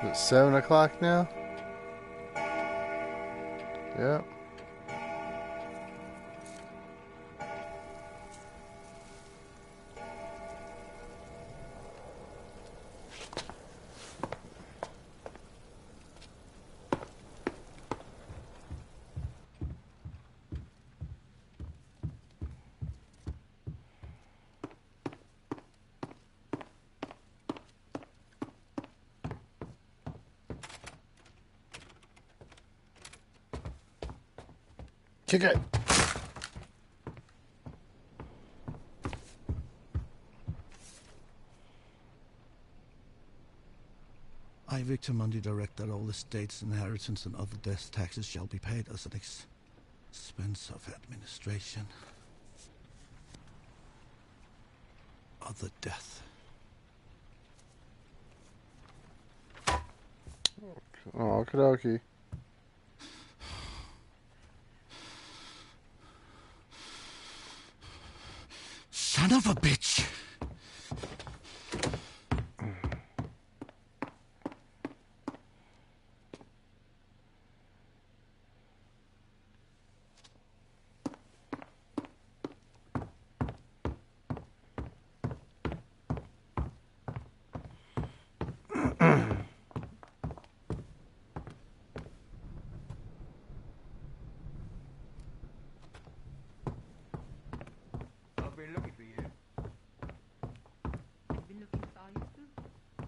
Is it 7 o'clock now? Yep. Kick it. I, Victor Mundy, direct that all estates, inheritance, and other death taxes shall be paid as an expense of administration. Other death. Oh, okie dokie. Son of a bitch!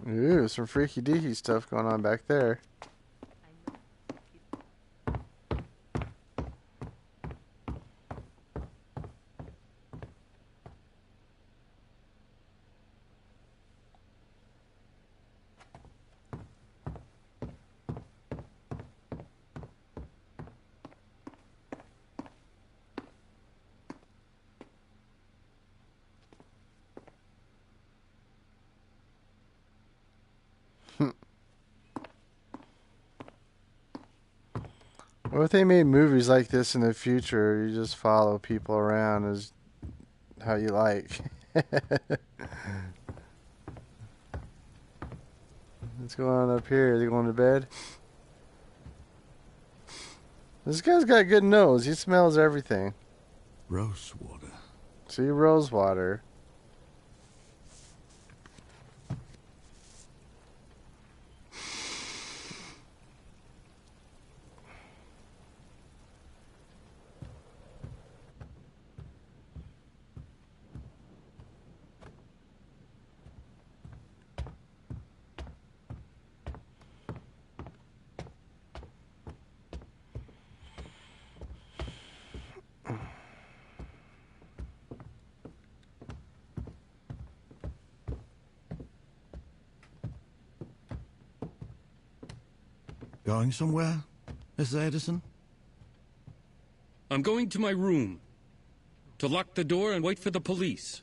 Ooh, some freaky deaky stuff going on back there. What if they made movies like this in the future? You just follow people around as how you like. What's going on up here? Are they going to bed? This guy's got a good nose. He smells everything. Rose water. See, rose water. Going somewhere, Mr. Edison? I'm going to my room to lock the door and wait for the police.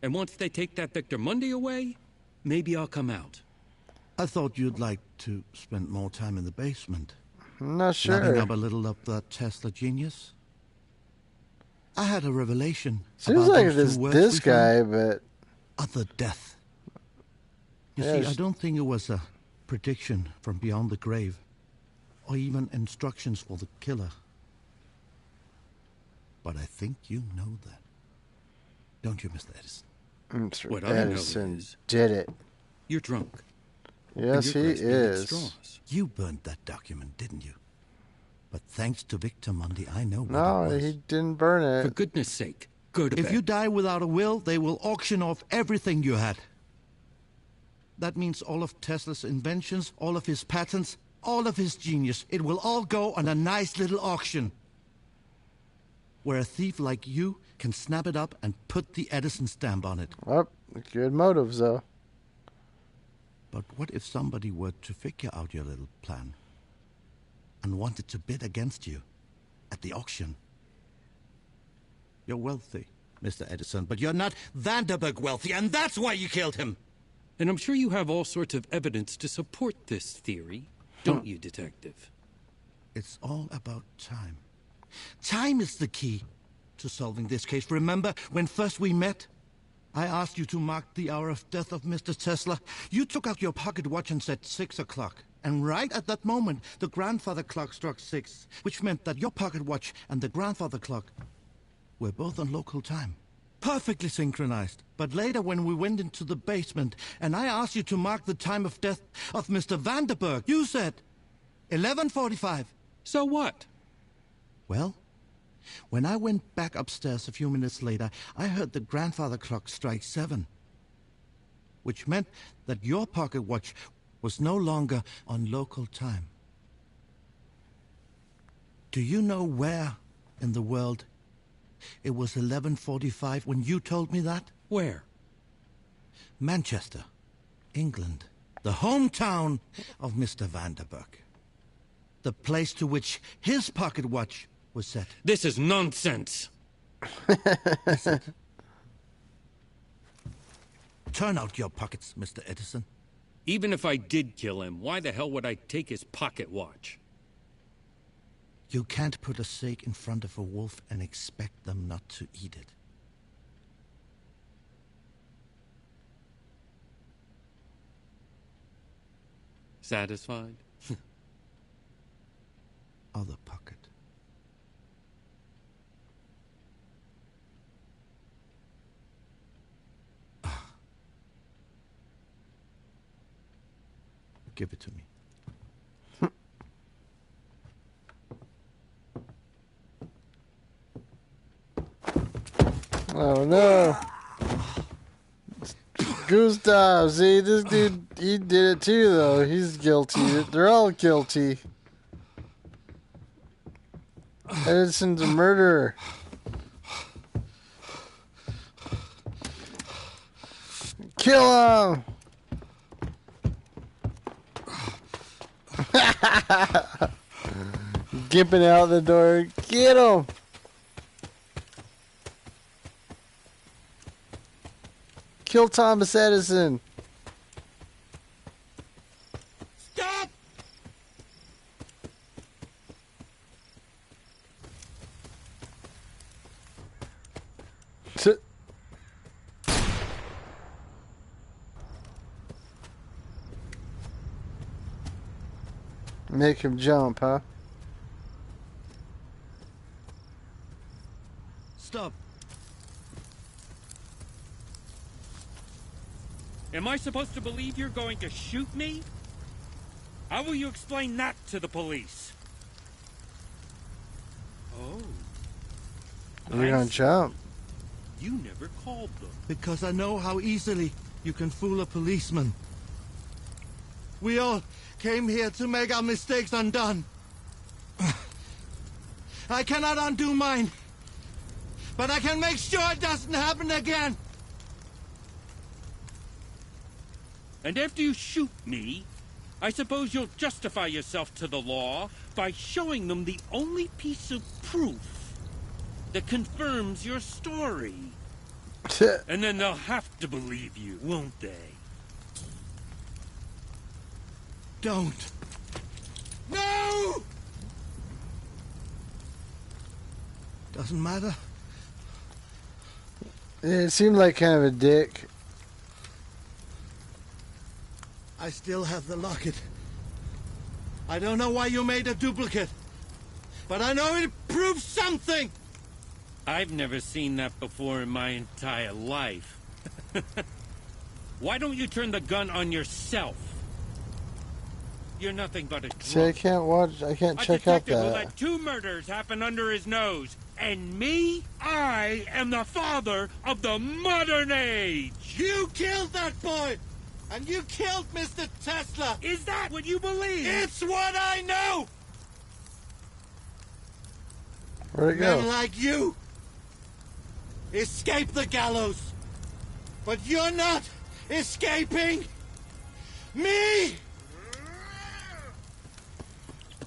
And once they take that Victor Mundy away, maybe I'll come out. I thought you'd like to spend more time in the basement. I'm not sure. Lapping up a little of that Tesla genius. I had a revelation. Seems about like those two words this we guy, found. but Other death. You Yeah, see, it's- I don't think it was a prediction from beyond the grave, or even instructions for the killer. But I think you know that. Don't you, Mr. Edison? Mr. What I know Edison is- did it. You're drunk. Yes, and he you're grasping at is. straws. You burnt that document, didn't you? But thanks to Victor Mundy, I know what No, it was. he didn't burn For it. goodness sake, go to If bed. you die without a will, they will auction off everything you had. That means all of Tesla's inventions, all of his patents, all of his genius. It will all go on a nice little auction, where a thief like you can snap it up and put the Edison stamp on it. Oh, good motives, though. But what if somebody were to figure out your little plan and wanted to bid against you at the auction? You're wealthy, Mr. Edison, but you're not Vanderberg wealthy, and that's why you killed him. And I'm sure you have all sorts of evidence to support this theory, don't you, Detective? It's all about time. Time is the key to solving this case. Remember when first we met? I asked you to mark the hour of death of Mr. Tesla. You took out your pocket watch and said 6 o'clock. And right at that moment, the grandfather clock struck 6, which meant that your pocket watch and the grandfather clock were both on local time. Perfectly synchronized. But later when we went into the basement and I asked you to mark the time of death of Mr. Vanderberg, you said 11:45. So what? Well, when I went back upstairs a few minutes later, I heard the grandfather clock strike 7, which meant that your pocket watch was no longer on local time. Do you know where in the world. It was 11:45 when you told me that. Where? Manchester, England. The hometown of Mr. Vanderburg. The place to which his pocket watch was set. This is nonsense. Turn out your pockets, Mr. Edison. Even if I did kill him, why the hell would I take his pocket watch? You can't put a steak in front of a wolf and expect them not to eat it. Satisfied? Other pocket. Give it to me. Oh no. Gustav, see, this dude, he did it too, though. He's guilty. They're all guilty. Edison's a murderer. Kill him! Gimping out the door. Get him! Kill Thomas Edison. Stop! Make him jump, huh? Stop. Am I supposed to believe you're going to shoot me? How will you explain that to the police? Oh. We're gonna jump. You never called them. Because I know how easily you can fool a policeman. We all came here to make our mistakes undone. I cannot undo mine, but I can make sure it doesn't happen again. And after you shoot me, I suppose you'll justify yourself to the law by showing them the only piece of proof that confirms your story. And then they'll have to believe you, won't they? Don't. No! Doesn't matter. It seemed like kind of a dick. I still have the locket. I don't know why you made a duplicate, but I know it proves something! I've never seen that before in my entire life. Why don't you turn the gun on yourself? You're nothing but a drunk. See, I can't check out A detective who that. let 2 murders happen under his nose. And me? I am the father of the modern age! You killed that boy! And you killed Mr. Tesla! Is that what you believe? It's what I know! Where'd it go? Men like you escape the gallows, but you're not escaping me!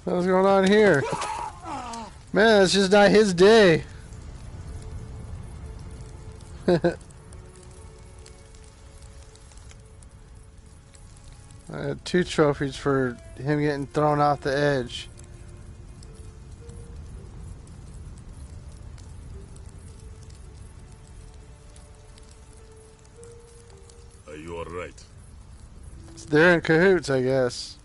What's going on here? Man, it's just not his day. I had 2 trophies for him getting thrown off the edge. Are you alright? They're in cahoots, I guess.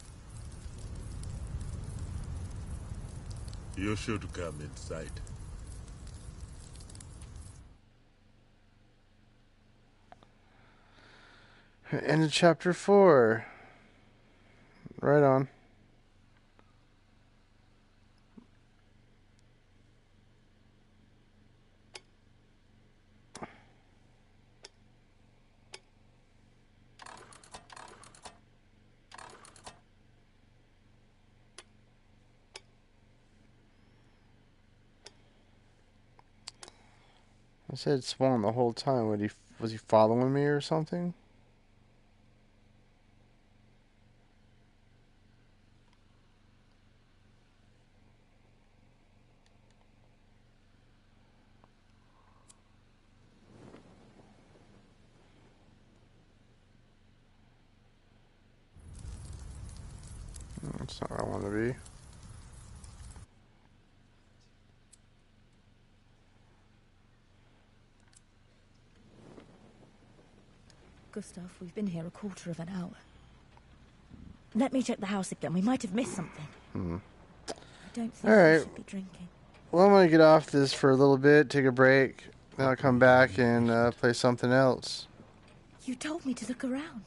You should come inside. End of chapter 4. Right on. I said swung the whole time. Was he following me or something? That's not where I want to be. Gustav, we've been here a quarter of an hour. Let me check the house again. We might have missed something. I don't think we should be drinking. Well, I'm going to get off this for a little bit, take a break, then I'll come back and play something else. You told me to look around.